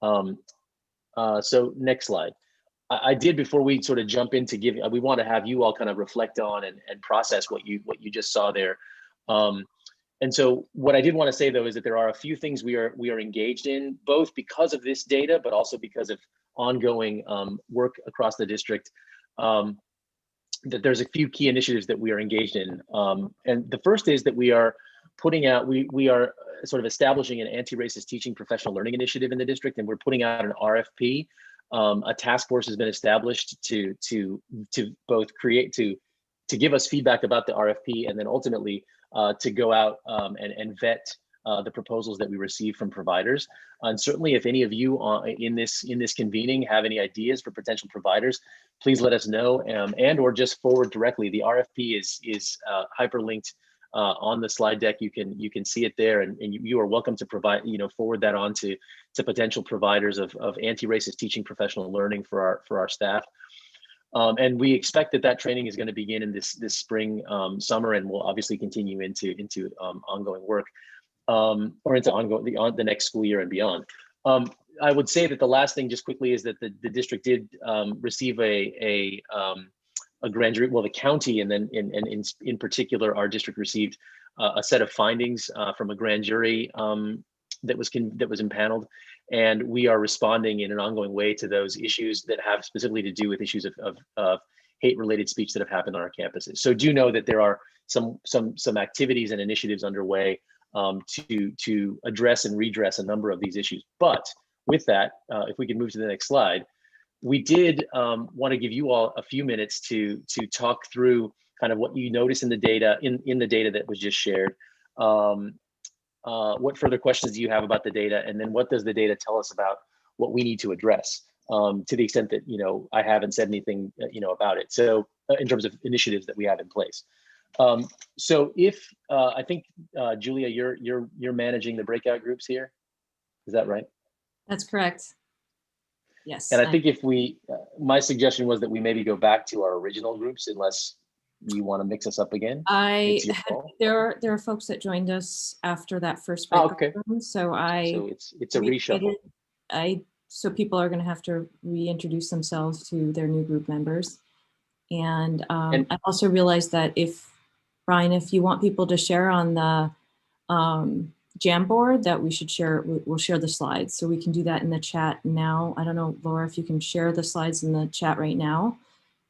So next slide. I did, before we sort of jump into we want to have you all kind of reflect on and process what you just saw there. And so what I did want to say, though, is that there are a few things we are engaged in, both because of this data, but also because of ongoing work across the district. That there's a few key initiatives that we are engaged in. And the first is that we are putting out, we are sort of establishing an anti-racist teaching professional learning initiative in the district, and we're putting out an RFP. A task force has been established to both to give us feedback about the RFP, and then ultimately to go out and vet the proposals that we receive from providers. And certainly, if any of you in this convening have any ideas for potential providers, please let us know, and or just forward directly. The RFP is hyperlinked on the slide deck. You can see it there, and you are welcome to forward that on to potential providers of anti-racist teaching professional learning for our staff. And we expect that training is going to begin in this spring, summer, and will obviously continue into ongoing work, or into the next school year and beyond. I would say that the last thing, just quickly, is that the district did receive a grand jury. Well, the county, and then in particular, our district received a set of findings from a grand jury that was impaneled. And we are responding in an ongoing way to those issues that have specifically to do with issues of hate-related speech that have happened on our campuses. So do know that there are some activities and initiatives underway to address and redress a number of these issues. But with that, if we can move to the next slide, we did want to give you all a few minutes to talk through kind of what you notice in the data in the data that was just shared. What further questions do you have about the data? And then what does the data tell us about what we need to address, to the extent that, I haven't said anything, about it. So in terms of initiatives that we have in place. So if, I think, Julia, you're managing the breakout groups here. Is that right? That's correct. Yes. And I think if my suggestion was that we maybe go back to our original groups, unless you want to mix us up again. There are folks that joined us after that first breakout room, so it's a reshuffle. I so people are going to have to reintroduce themselves to their new group members. And I also realized that Brian, if you want people to share on the Jamboard, that we should share, we'll share the slides. So we can do that in the chat now. I don't know, Laura, if you can share the slides in the chat right now.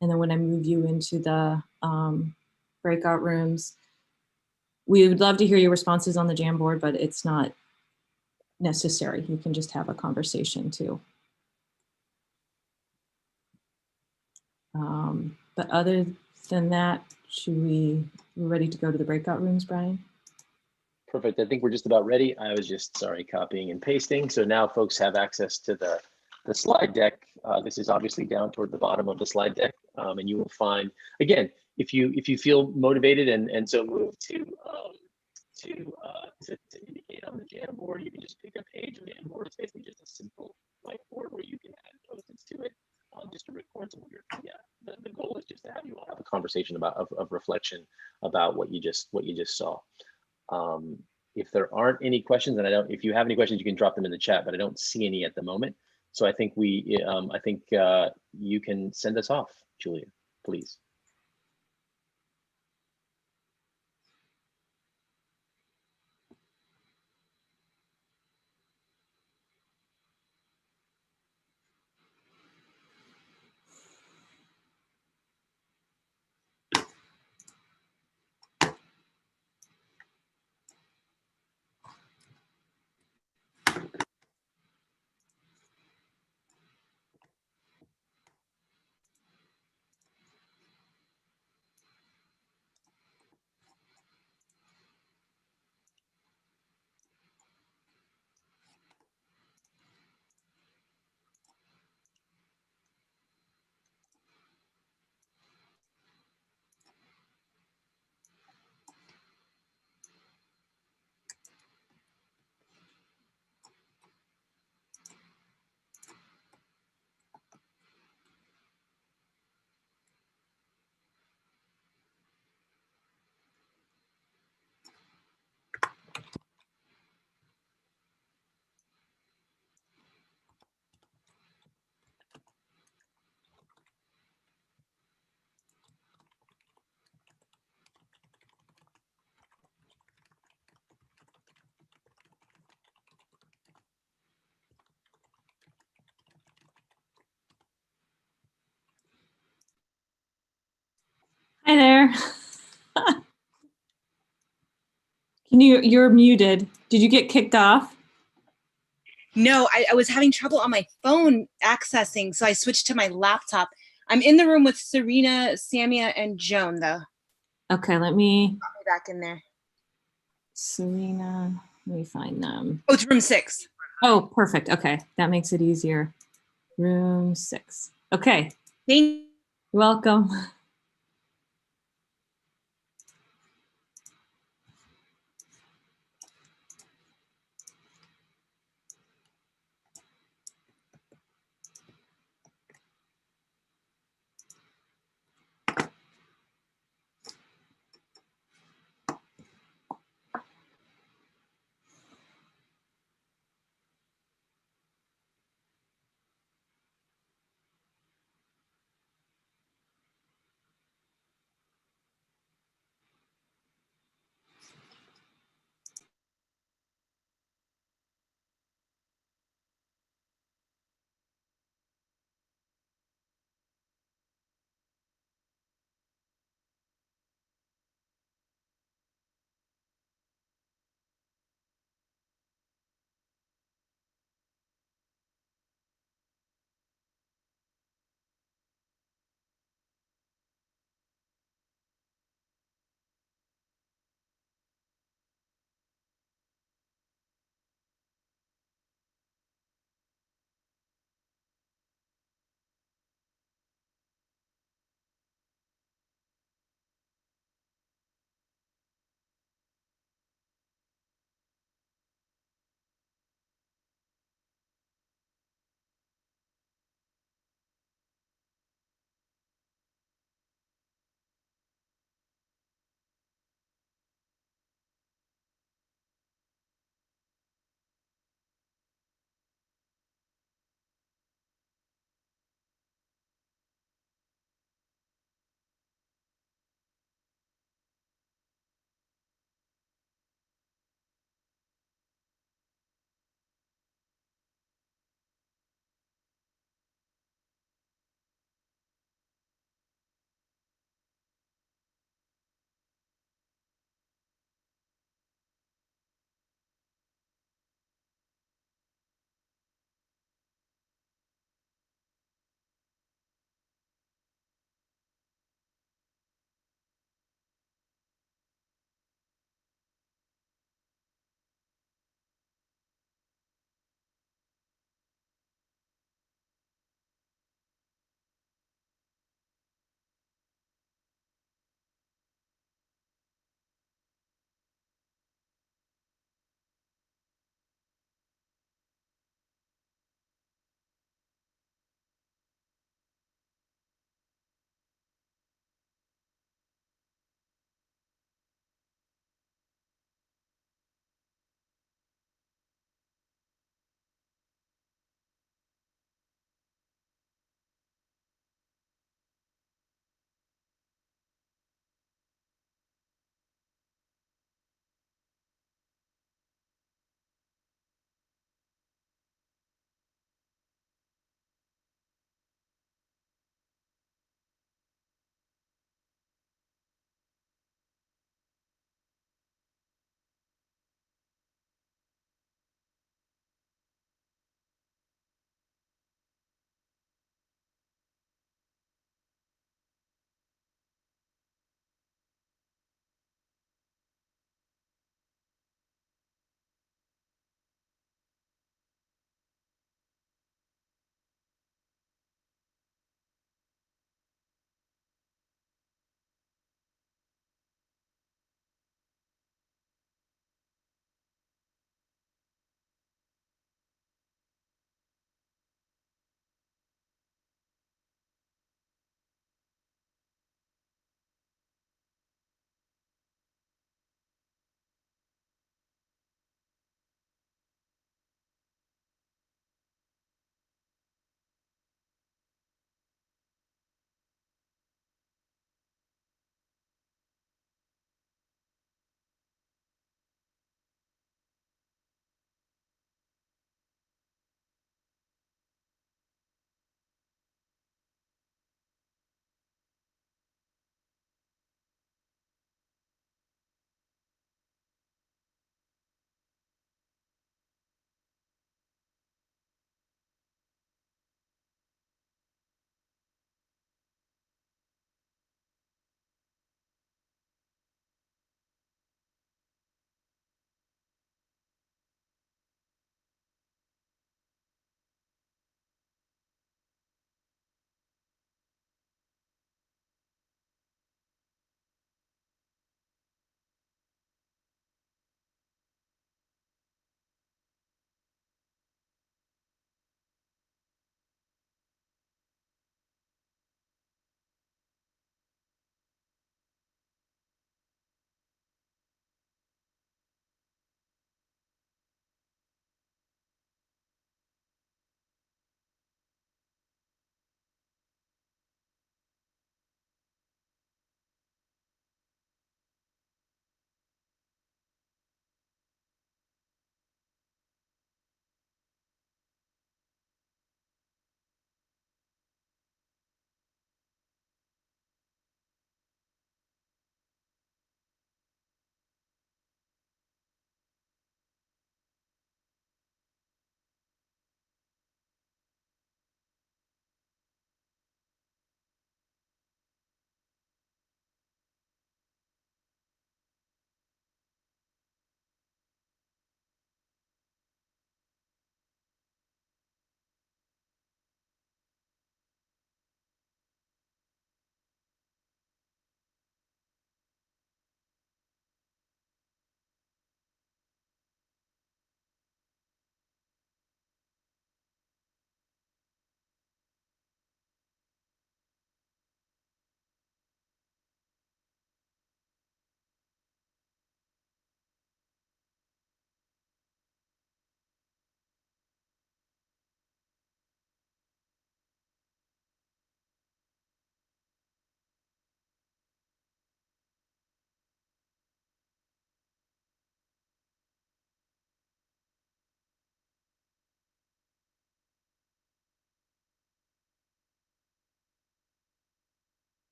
And then when I move you into the breakout rooms, we would love to hear your responses on the Jamboard, but it's not necessary. You can just have a conversation too. But other than that, we're ready to go to the breakout rooms, Brian? Perfect. I think we're just about ready. I was just, sorry, copying and pasting. So now folks have access to the slide deck. This is obviously down toward the bottom of the slide deck. And you will find, again, if you feel motivated and so moved to indicate on the Jamboard, you can just pick a page of Jamboard. It's basically just a simple whiteboard where you can add post-its to it, just to record some of your, the goal is just to have you all have a conversation of reflection about what you just saw. If there aren't any questions, and if you have any questions, you can drop them in the chat, but I don't see any at the moment. So I think you can send us off, Julia, please. Hi there. You're muted. Did you get kicked off? No, I was having trouble on my phone accessing, so I switched to my laptop. I'm in the room with Serena, Samia, and Joan, though. Okay, let me. Got me back in there. Serena, let me find them. Oh, it's room 6. Oh, perfect. Okay, that makes it easier. Room 6. Okay. You're welcome.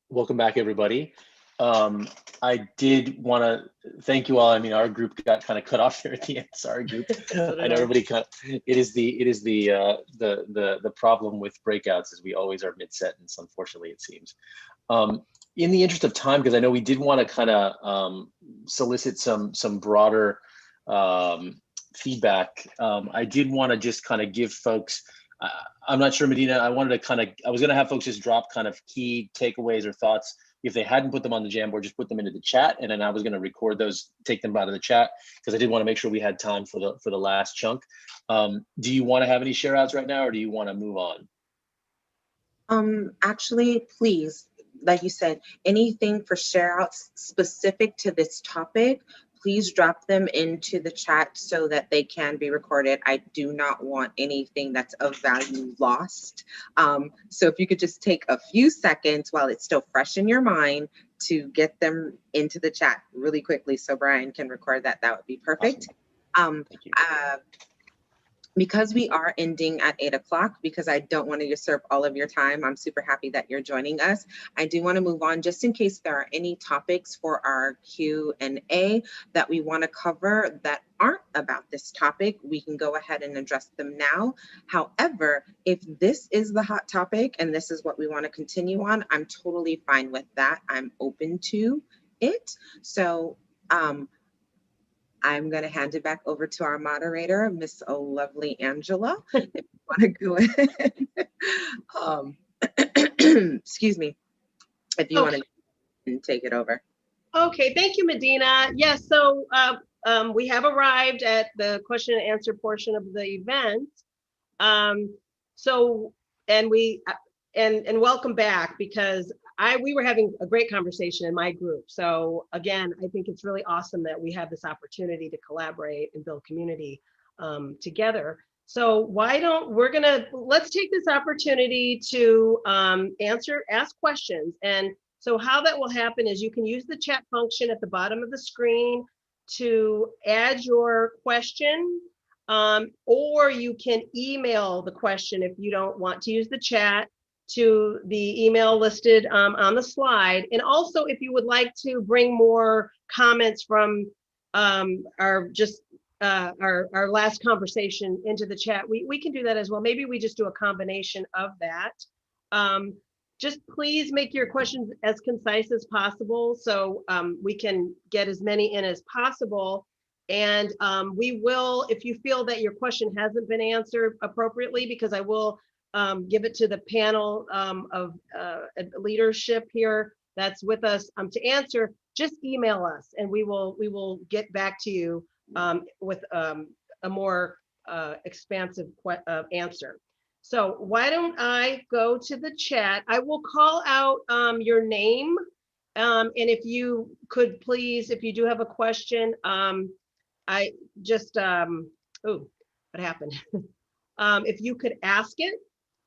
Welcome back, everybody. I did want to thank you all. I mean, our group got kind of cut off there at the end. Sorry, group. I know everybody cut. It is the problem with breakouts is we always are mid-sentence. Unfortunately, it seems. In the interest of time, because I know we did want to kind of solicit some broader feedback. I did want to just kind of give folks. I'm not sure, Medina. I wanted to I was going to have folks just drop kind of key takeaways or thoughts. If they hadn't put them on the Jamboard, just put them into the chat, and then I was going to record those, take them out of the chat, because I did want to make sure we had time for the last chunk. Do you want to have any share outs right now, or do you want to move on? Actually, please, like you said, anything for share outs specific to this topic, please drop them into the chat so that they can be recorded. I do not want anything that's of value lost. So if you could just take a few seconds while it's still fresh in your mind to get them into the chat really quickly so Brian can record that, that would be perfect. Awesome. Because we are ending at 8 o'clock, because I don't want to usurp all of your time, I'm super happy that you're joining us. I do want to move on just in case there are any topics for our Q&A that we want to cover that aren't about this topic. We can go ahead and address them now. However, if this is the hot topic and this is what we want to continue on, I'm totally fine with that. I'm open to it. So, I'm going to hand it back over to our moderator, Miss Lovely Angela. If you want to go ahead, excuse me, if you want to take it over. Okay, thank you, Medina. Yes, so we have arrived at the question and answer portion of the event. And welcome back, because we were having a great conversation in my group. So again, I think it's really awesome that we have this opportunity to collaborate and build community together. So let's take this opportunity to ask questions. And so how that will happen is you can use the chat function at the bottom of the screen to add your question, or you can email the question if you don't want to use the chat, to the email listed on the slide. And also, if you would like to bring more comments from our last conversation into the chat, we can do that as well. Maybe we just do a combination of that. Just please make your questions as concise as possible so we can get as many in as possible. And we will, if you feel that your question hasn't been answered appropriately, because I will give it to the panel of leadership here that's with us to answer, just email us and we will get back to you with a more expansive answer. So why don't I go to the chat? I will call out your name, and if you could please, if you do have a question, I just, oh, what happened? If you could ask it,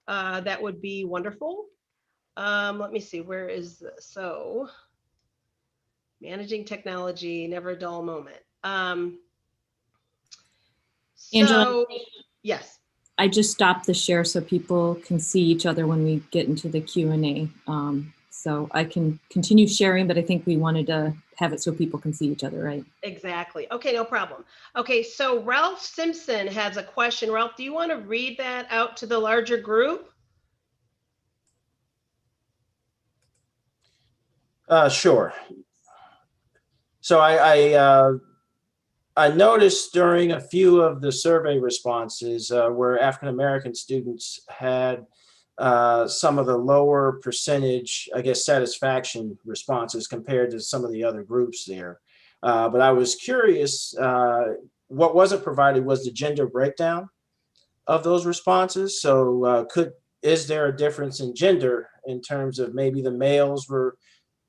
that would be wonderful. Let me see, where is this? So, managing technology, never a dull moment. Angela, yes. I just stopped the share so people can see each other when we get into the Q&A. So I can continue sharing, but I think we wanted to have it so people can see each other, right? Exactly. Okay, no problem. Okay, so Ralph Simpson has a question. Ralph, do you want to read that out to the larger group? Sure. So I noticed during a few of the survey responses where African-American students had some of the lower percentage, I guess, satisfaction responses compared to some of the other groups there. But I was curious, what wasn't provided was the gender breakdown of those responses. So is there a difference in gender in terms of maybe the males were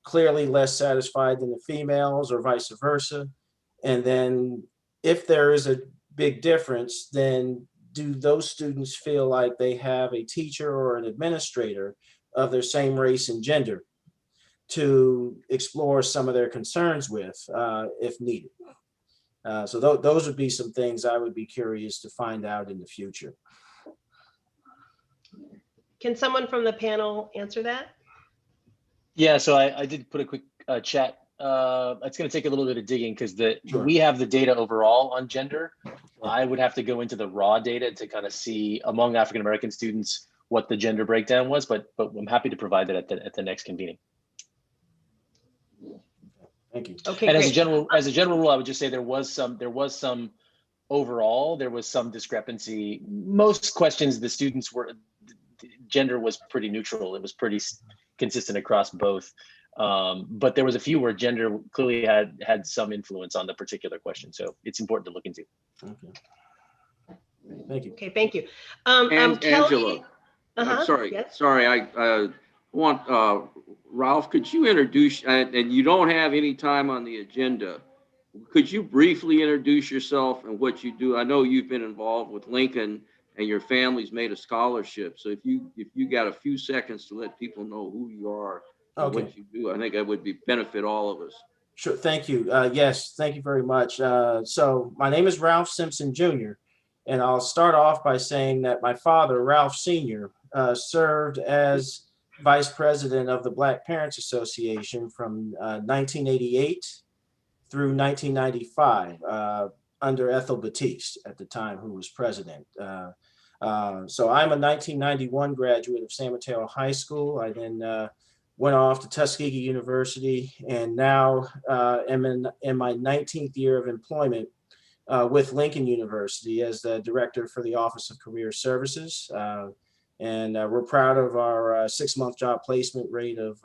clearly less satisfied than the females or vice versa? And then if there is a big difference, then do those students feel like they have a teacher or an administrator of their same race and gender to explore some of their concerns with if needed? So those would be some things I would be curious to find out in the future. Can someone from the panel answer that? Yeah, so I did put a quick chat. It's going to take a little bit of digging because Sure. we have the data overall on gender. I would have to go into the raw data to kind of see among African American students what the gender breakdown was, but I'm happy to provide that at the next convening. Thank you. Okay, And great. as a general rule, I would just say there was some overall, there was some discrepancy. Most questions, the students were, gender was pretty neutral. It was pretty consistent across both. But there was a few where gender clearly had some influence on the particular question. So it's important to look into. Okay. Thank you. Okay, thank you. And Kelly, Angela, I'm sorry, yes? sorry, I want, Ralph, could you introduce, and you don't have any time on the agenda, could you briefly introduce yourself and what you do? I know you've been involved with Lincoln and your family's made a scholarship. So if you got a few seconds to let people know who you are and Okay. what you do, I think that would benefit all of us. Sure. Thank you. Yes, thank you very much. So my name is Ralph Simpson Jr. And I'll start off by saying that my father, Ralph Sr., served as vice president of the Black Parents Association from 1988 through 1995 under Ethel Batiste at the time, who was president. So I'm a 1991 graduate of San Mateo High School. I then went off to Tuskegee University and now am in my 19th year of employment with Lincoln University as the director for the Office of Career Services. And we're proud of our 6-month job placement rate of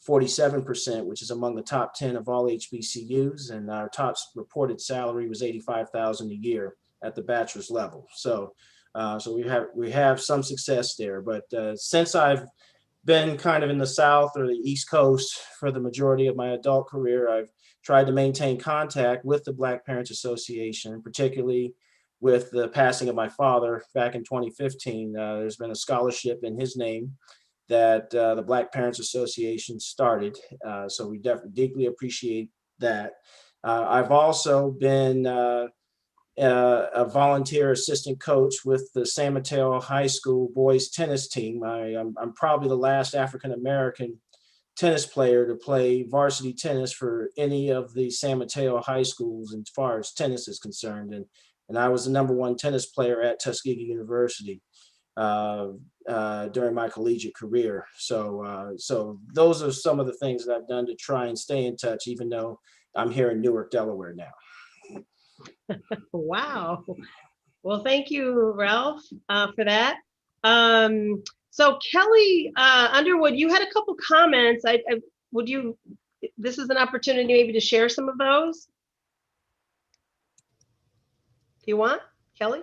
47%, which is among the top 10 of all HBCUs. And our top reported salary was $85,000 a year at the bachelor's level. So we have some success there. But since I've been kind of in the South or the East Coast for the majority of my adult career, I've tried to maintain contact with the Black Parents Association, particularly with the passing of my father back in 2015. There's been a scholarship in his name that the Black Parents Association started. So we deeply appreciate that. I've also been a volunteer assistant coach with the San Mateo High School boys tennis team. I'm probably the last African-American tennis player to play varsity tennis for any of the San Mateo high schools as far as tennis is concerned. And I was the #1 tennis player at Tuskegee University during my collegiate career. So those are some of the things that I've done to try and stay in touch, even though I'm here in Newark, Delaware now. Wow. Well, thank you, Ralph, for that. So Kelly Underwood, you had a couple comments. This is an opportunity maybe to share some of those. Do you want, Kelly?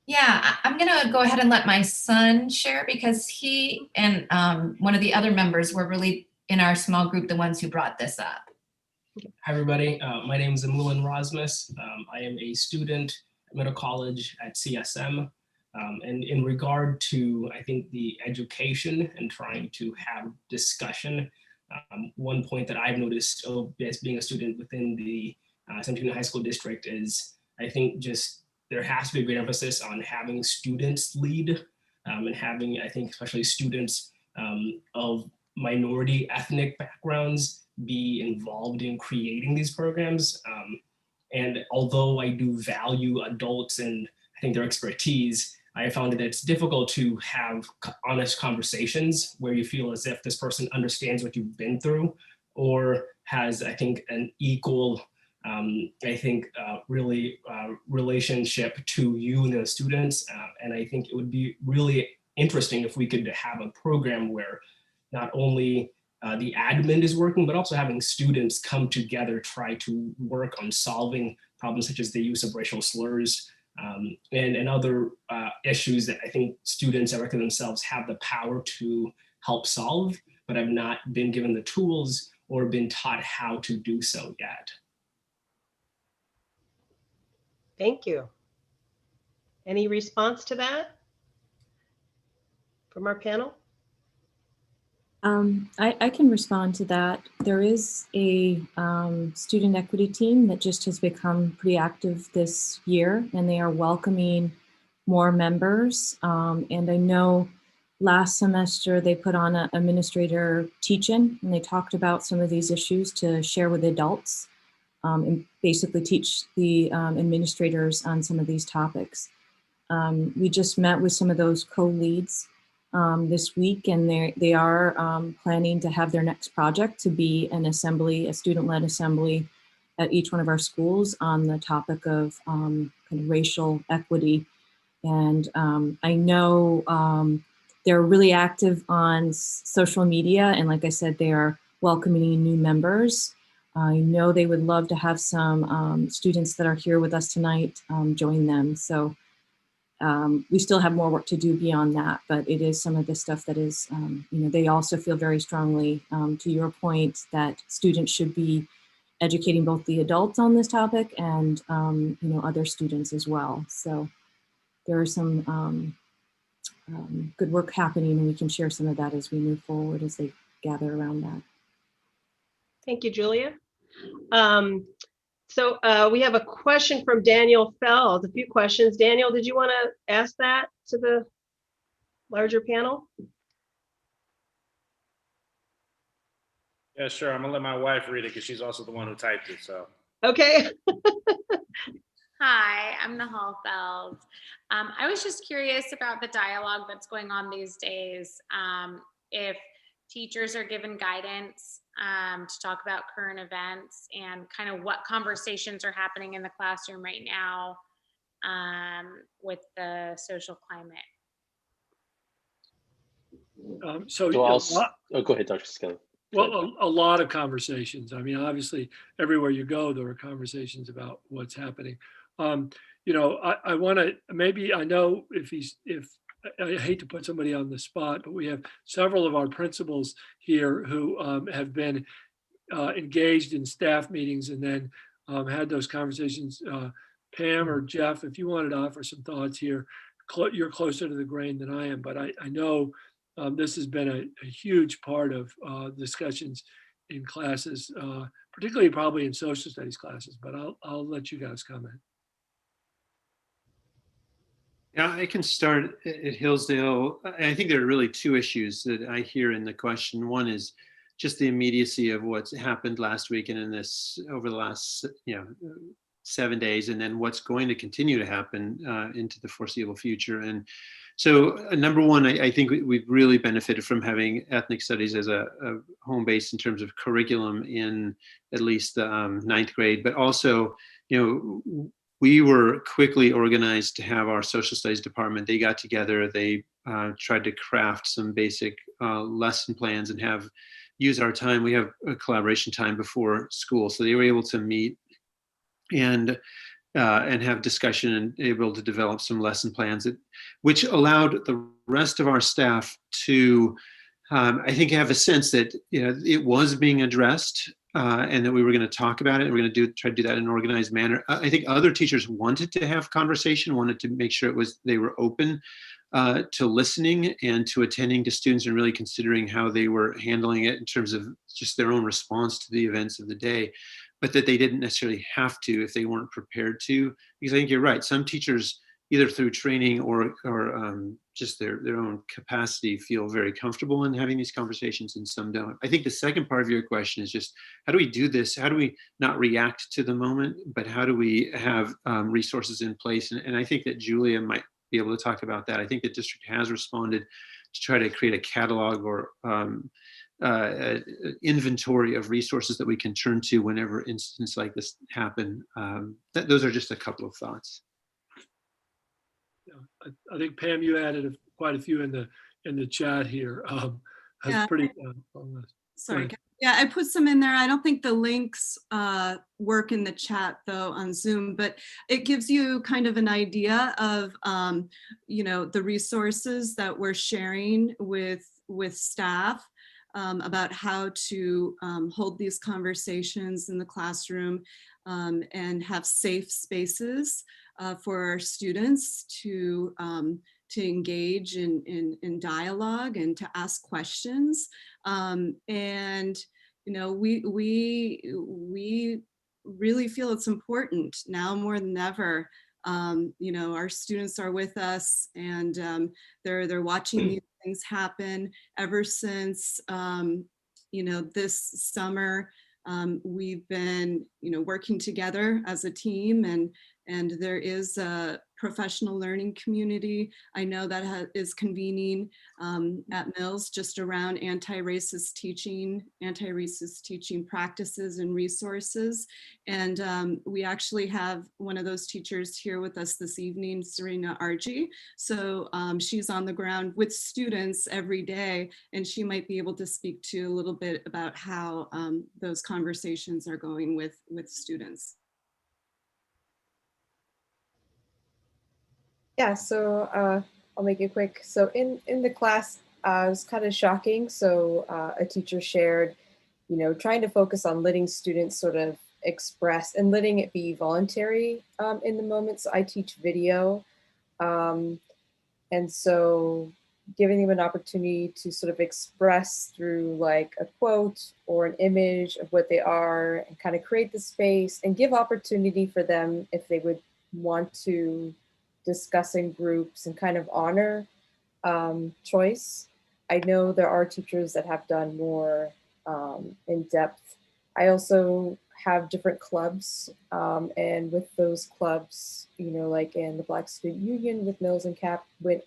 Yeah, I'm gonna go ahead and let my son share because he and one of the other members were really in our small group, the ones who brought this up. Hi, everybody. My name is Emulin Rasmus. I am a student at Middle College at CSM. And in regard to, I think, the education and trying to have discussion, one point that I've noticed as being a student within the San Antonio High School District is, I think, just there has to be a great emphasis on having students lead and having, I think, especially students of minority ethnic backgrounds be involved in creating these programs. And although I do value adults and I think their expertise, I found that it's difficult to have honest conversations where you feel as if this person understands what you've been through or has, I think, an equal, relationship to you and the students. And I think it would be really interesting if we could have a program where not only the admin is working, but also having students come together, try to work on solving problems such as the use of racial slurs and other issues that I think students that reckon themselves have the power to help solve, but have not been given the tools or been taught how to do so yet. Thank you. Any response to that from our panel? I can respond to that. There is a student equity team that just has become pretty active this year, and they are welcoming more members. And I know last semester they put on an administrator teach-in, and they talked about some of these issues to share with adults, and basically teach the administrators on some of these topics. We just met with some of those co-leads this week, and they are planning to have their next project to be an assembly, a student-led assembly at each one of our schools on the topic of kind of racial equity. And I know they're really active on social media, and like I said, they are welcoming new members. I know they would love to have some students that are here with us tonight join them. So we still have more work to do beyond that, but it is some of the stuff that is, they also feel very strongly, to your point, that students should be educating both the adults on this topic and, other students as well. So there are some good work happening, and we can share some of that as we move forward as they gather around that. Thank you, Julia. So we have a question from Daniel Feld, a few questions. Daniel, did you want to ask that to the larger panel? Yeah, sure. I'm gonna let my wife read it because she's also the one who typed it. So. Okay. Hi, I'm Nahal Feld. I was just curious about the dialogue that's going on these days. If teachers are given guidance to talk about current events and kind of what conversations are happening in the classroom right now with the social climate. Go ahead, Dr. Skelly. Well, a lot of conversations. I mean, obviously, everywhere you go, there are conversations about what's happening. I want to, maybe, I know if I hate to put somebody on the spot, but we have several of our principals here who have been engaged in staff meetings and then had those conversations. Pam or Jeff, if you wanted to offer some thoughts here, you're closer to the grain than I am, but I know this has been a huge part of discussions in classes, particularly probably in social studies classes, but I'll let you guys comment. Yeah, I can start at Hillsdale. I think there are really two issues that I hear in the question. One is just the immediacy of what's happened last week and in this over the last 7 days, and then what's going to continue to happen into the foreseeable future. And so number one, I think we've really benefited from having ethnic studies as a home base in terms of curriculum in at least the ninth grade, but also, we were quickly organized to have our social studies department. They got together, they tried to craft some basic lesson plans and use our time. We have a collaboration time before school. So they were able to meet and have discussion and able to develop some lesson plans, which allowed the rest of our staff to, I think, have a sense that it was being addressed and that we were going to talk about it. And we're going to try to do that in an organized manner. I think other teachers wanted to have conversation, wanted to make sure they were open to listening and to attending to students and really considering how they were handling it in terms of just their own response to the events of the day, but that they didn't necessarily have to if they weren't prepared to. Because I think you're right. Some teachers, either through training or just their own capacity, feel very comfortable in having these conversations, and some don't. I think the second part of your question is just, how do we do this? How do we not react to the moment, but how do we have resources in place? And I think that Julia might be able to talk about that. I think the district has responded to try to create a catalog or inventory of resources that we can turn to whenever incidents like this happen. Those are just a couple of thoughts. I think Pam, you added quite a few in the chat here. That's pretty. Sorry. Yeah, I put some in there. I don't think the links work in the chat though on Zoom, but it gives you kind of an idea of the resources that we're sharing with staff about how to hold these conversations in the classroom and have safe spaces for our students to engage in dialogue and to ask questions. And we really feel it's important now more than ever. Our students are with us, and they're watching these things happen ever since, this summer. We've been, working together as a team, and there is a professional learning community. I know that is convening at Mills just around anti-racist teaching practices and resources. And we actually have one of those teachers here with us this evening, Serena Argy. So she's on the ground with students every day, and she might be able to speak to a little bit about how those conversations are going with students. Yeah, so I'll make it quick. So in the class, it was kind of shocking. So a teacher shared, trying to focus on letting students sort of express and letting it be voluntary in the moment. So I teach video. And so giving them an opportunity to sort of express through like a quote or an image of what they are and kind of create the space and give opportunity for them if they would want to discuss in groups and kind of honor choice. I know there are teachers that have done more in depth. I also have different clubs, and with those clubs, like in the Black Student Union with Mills and Cap, we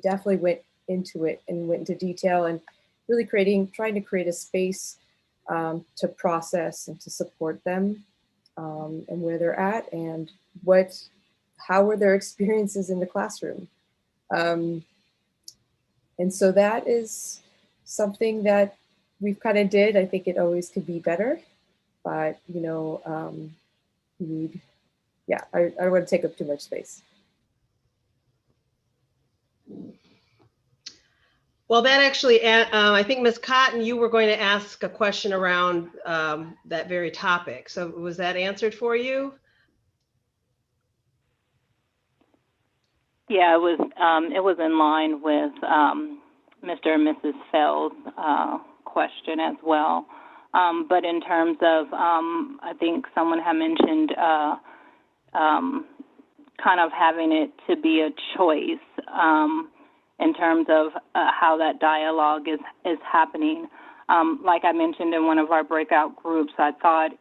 definitely went into it and went into detail and really trying to create a space to process and to support them and where they're at and how were their experiences in the classroom. And so that is something that we've kind of did. I think it always could be better, but I don't want to take up too much space. Well, that actually, I think Ms. Cotton, you were going to ask a question around that very topic. So was that answered for you? Yeah, it was in line with Mr. and Mrs. Fell's question as well. But in terms of, I think someone had mentioned kind of having it to be a choice in terms of how that dialogue is happening. Like I mentioned in one of our breakout groups, I thought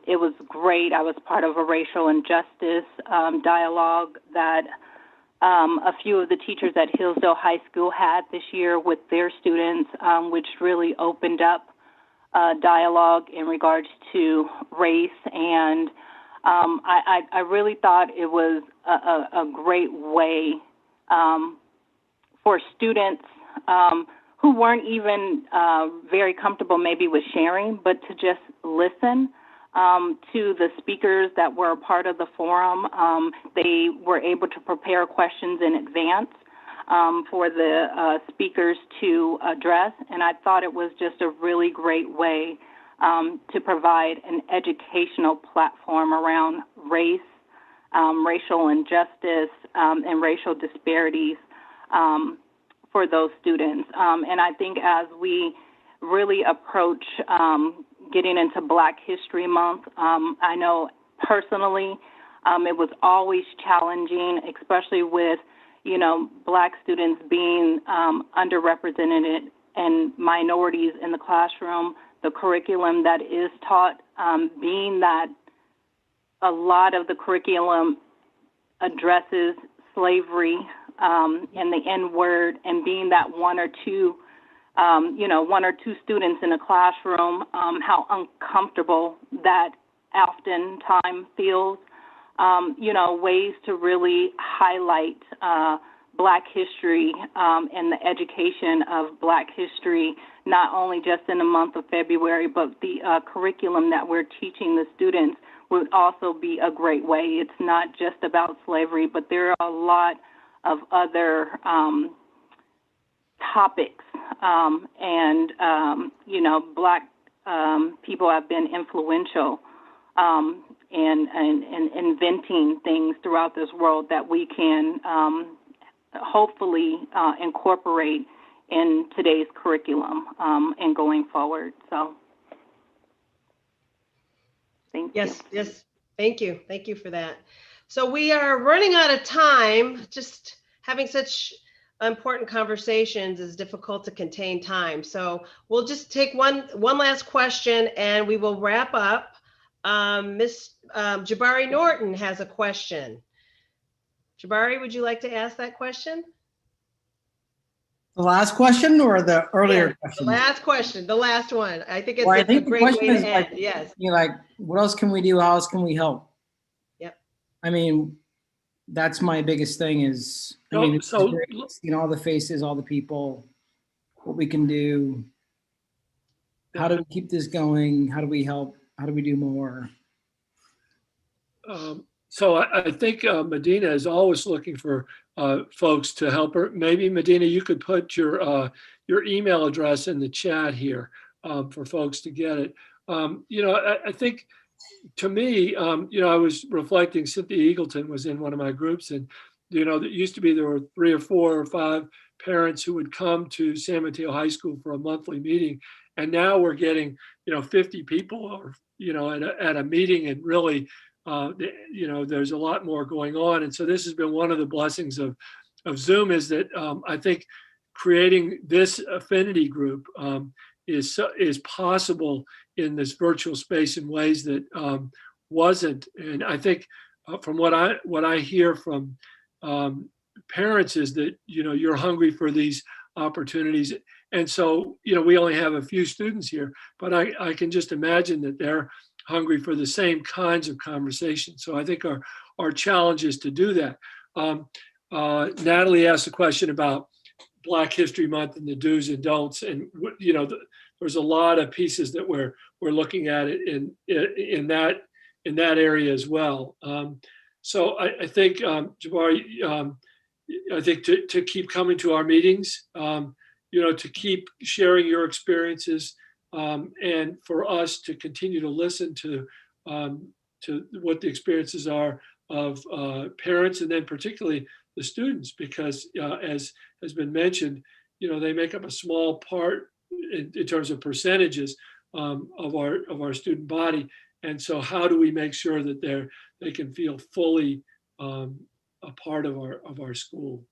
it was great. I was part of a racial injustice dialogue that a few of the teachers at Hillsdale High School had this year with their students, which really opened up dialogue in regards to race. And I really thought it was a great way for students who weren't even very comfortable maybe with sharing, but to just listen to the speakers that were a part of the forum. They were able to prepare questions in advance for the speakers to address, and I thought it was just a really great way to provide an educational platform around race, racial injustice, and racial disparities for those students. And I think as we really approach getting into Black History Month, I know personally it was always challenging, especially with, Black students being underrepresented and minorities in the classroom, the curriculum that is taught, being that a lot of the curriculum addresses slavery and the N-word, and being that one or two students in a classroom, how uncomfortable that oftentimes feels. Ways to really highlight Black history and the education of Black history, not only just in the month of February, but the curriculum that we're teaching the students would also be a great way. It's not just about slavery, but there are a lot of other topics, and Black people have been influential in inventing things throughout this world that we can hopefully incorporate in today's curriculum and going forward. So thank you. Yes, thank you. Thank you for that. So we are running out of time, just having such important conversations is difficult to contain time. So we'll just take one last question and we will wrap up. Miss Jabari Norton has a question. Jabari, would you like to ask that question? The last question or the earlier Yeah, question? the last question, the last one. I think it's Well, I a think the great question way is to like, end. Yes. you know, like, what else can we do? How else can we help? Yep. I mean, that's my biggest thing is, I No, mean, it's so- great seeing all the faces, all the people, what we can do. How do we keep this going? How do we help? How do we do more? So I think Medina is always looking for folks to help her. Maybe Medina, you could put your email address in the chat here for folks to get it. You know, I think to me, you know, I was reflecting, Cynthia Eagleton was in one of my groups, and, you know, there used to be, there were 3 or 4 or 5 parents who would come to San Mateo High School for a monthly meeting. And now we're getting, you know, 50 people or, you know, at a meeting, and really, you know, there's a lot more going on. And so this has been one of the blessings of Zoom, is that I think creating this affinity group is possible in this virtual space in ways that wasn't. And I think from what I hear from parents is that, you know, you're hungry for these opportunities. And so, you know, we only have a few students here, but I can just imagine that they're hungry for the same kinds of conversations. So I think our challenge is to do that. Natalie asked a question about Black History Month and the do's and don'ts, and you know, there's a lot of pieces that we're looking at it in that area as well. So I think Jabari, I think to keep coming to our meetings, you know, to keep sharing your experiences, and for us to continue to listen to what the experiences are of parents, and then particularly the students, because as has been mentioned, you know, they make up a small part in terms of percentages of our student body. And so how do we make sure that they can feel fully a part of our school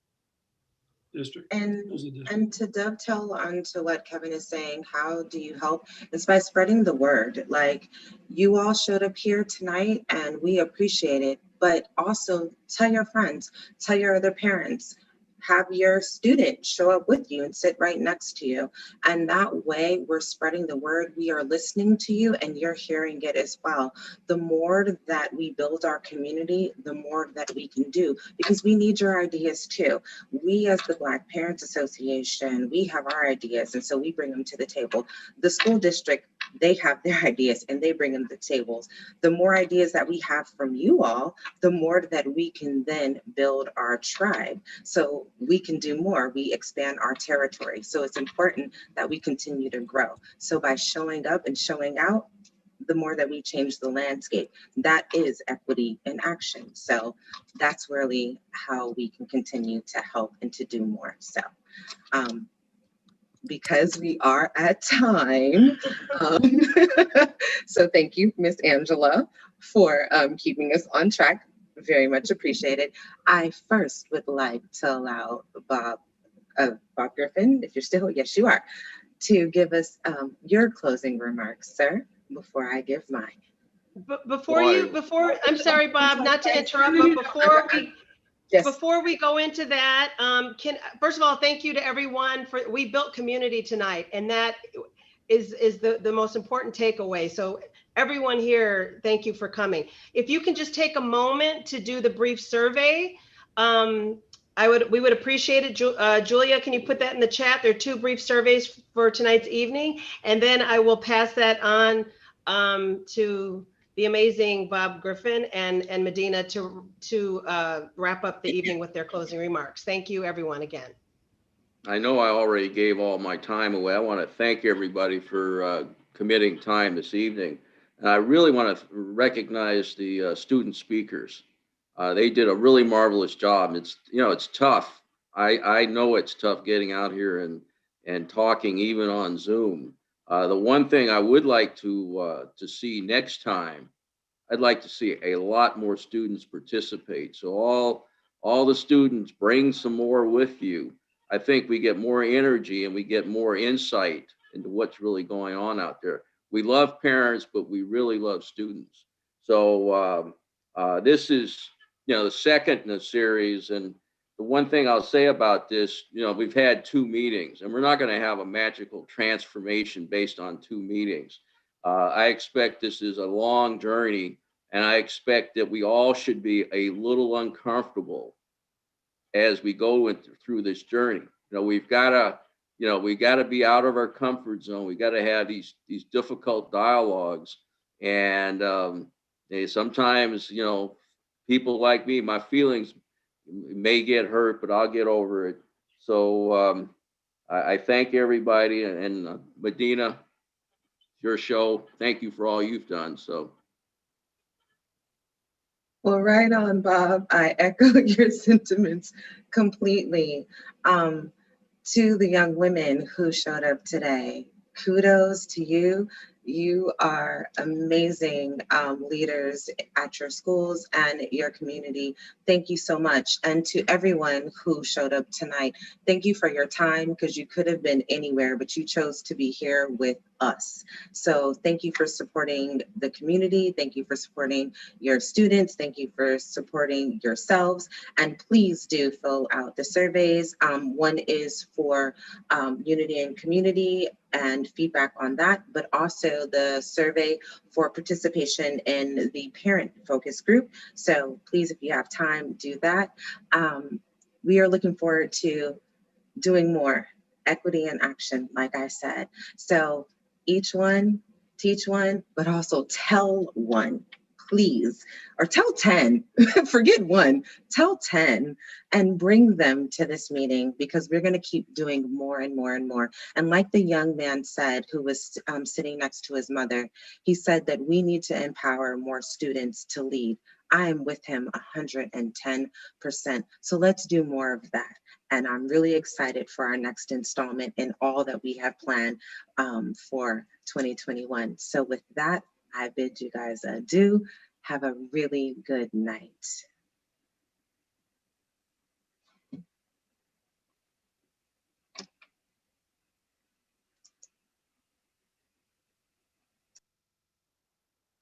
district? And to dovetail onto what Kevin is saying, how do you help? It's by spreading the word. Like, you all showed up here tonight and we appreciate it, but also tell your friends, tell your other parents, have your student show up with you and sit right next to you. And that way we're spreading the word. We are listening to you and you're hearing it as well. The more that we build our community, the more that we can do, because we need your ideas too. We as the Black Parents Association, we have our ideas, and so we bring them to the table. The school district, they have their ideas and they bring them to the tables. The more ideas that we have from you all, the more that we can then build our tribe. So we can do more, we expand our territory. So it's important that we continue to grow. So by showing up and showing out, the more that we change the landscape, that is equity in action. So that's really how we can continue to help and to do more. So because we are at time, so thank you, Miss Angela, for keeping us on track. Very much appreciated. I first would like to allow Bob Griffin, if you're still, yes, you are, to give us your closing remarks, sir, before I give mine. I'm sorry, Bob, not to interrupt, but before we go into that, first of all, thank you to everyone we built community tonight, and that is the most important takeaway. So everyone here, thank you for coming. If you can just take a moment to do the brief survey, we would appreciate it. Julia, can you put that in the chat? There are 2 brief surveys for tonight's evening, and then I will pass that on to the amazing Bob Griffin and Medina to wrap up the evening with their closing remarks. Thank you, everyone, again. I know I already gave all my time away. I want to thank everybody for committing time this evening. And I really want to recognize the student speakers. They did a really marvelous job. It's, you know, it's tough. I know it's tough getting out here and talking even on Zoom. The one thing I would like to see next time, I'd like to see a lot more students participate. So all the students, bring some more with you. I think we get more energy and we get more insight into what's really going on out there. We love parents, but we really love students. So this is, the second in the series. And the one thing I'll say about this, we've had 2 meetings, and we're not going to have a magical transformation based on 2 meetings. I expect this is a long journey, and I expect that we all should be a little uncomfortable as we go through this journey. We've got to be out of our comfort zone. We got to have these difficult dialogues, and sometimes people like me, my feelings may get hurt, but I'll get over it. So I thank everybody, and Medina, your show. Thank you for all you've done. So. Well, right on, Bob. I echo your sentiments completely. To the young women who showed up today, kudos to you. You are amazing leaders at your schools and your community. Thank you so much. And to everyone who showed up tonight, thank you for your time, because you could have been anywhere, but you chose to be here with us. So thank you for supporting the community. Thank you for supporting your students. Thank you for supporting yourselves. And please do fill out the surveys. One is for unity and community and feedback on that, but also the survey for participation in the parent focus group. So please, if you have time, do that. We are looking forward to doing more equity in action, like I said. So each one, teach one, but also tell one, please, or tell 10, forget one, tell 10, and bring them to this meeting, because we're going to keep doing more and more and more. And like the young man said, who was sitting next to his mother, he said that we need to empower more students to lead. I am with him 110%. So let's do more of that. And I'm really excited for our next installment and all that we have planned for 2021. So with that, I bid you guys adieu. Have a really good night.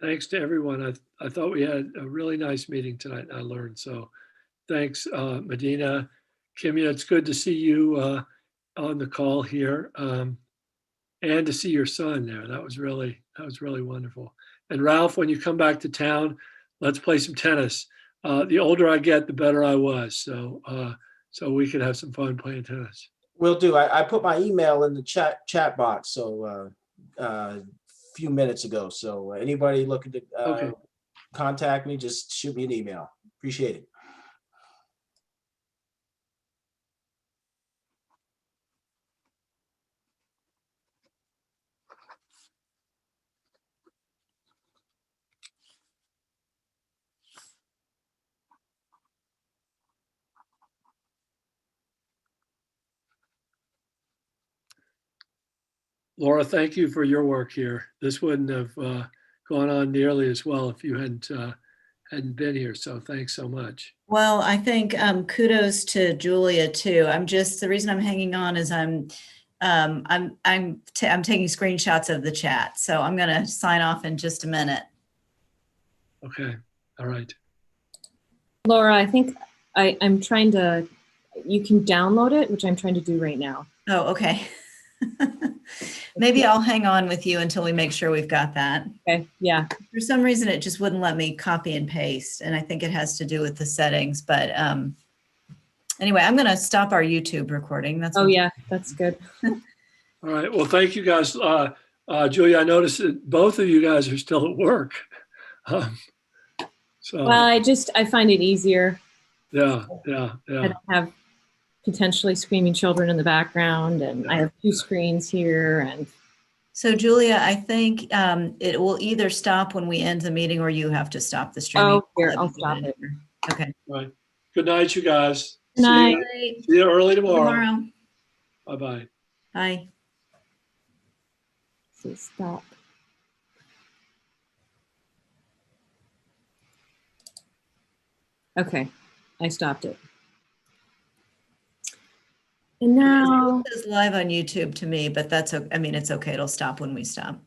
Thanks to everyone. I thought we had a really nice meeting tonight. I learned. So thanks, Medina. Kimya, it's good to see you on the call here, and to see your son there. That was really wonderful. And Ralph, when you come back to town, let's play some tennis. The older I get, the better I was. So we could have some fun playing tennis. Will do. I put my email in the chat box, so a few minutes ago. So anybody looking to Okay. contact me, just shoot me an email. Appreciate it. Laura, thank you for your work here. This wouldn't have gone on nearly as well if you hadn't been here. So thanks so much. Well, I think kudos to Julia too. The reason I'm hanging on is I'm taking screenshots of the chat. So I'm going to sign off in just a minute. Okay. All right. Laura, I think I'm trying to, you can download it, which I'm trying to do right now. Oh, okay. Maybe I'll hang on with you until we make sure we've got that. Okay, yeah. For some reason, it just wouldn't let me copy and paste. And I think it has to do with the settings. But anyway, I'm going to stop our YouTube recording. Yeah, that's good. All right. Well, thank you guys. Julia, I noticed that both of you guys are still at work. Well, I find it easier. Yeah. I don't have potentially screaming children in the background, and I have 2 screens here. And so, Julia, I think it will either stop when we end the meeting, or you have to stop the streaming. Oh, here, I'll stop it. Okay. All right. Good night, you guys. Good night. See you early tomorrow. Bye-bye. Bye. So stop. Okay, I stopped it. And now, It's live on YouTube to me, but that's, I mean, it's okay. It'll stop when we stop.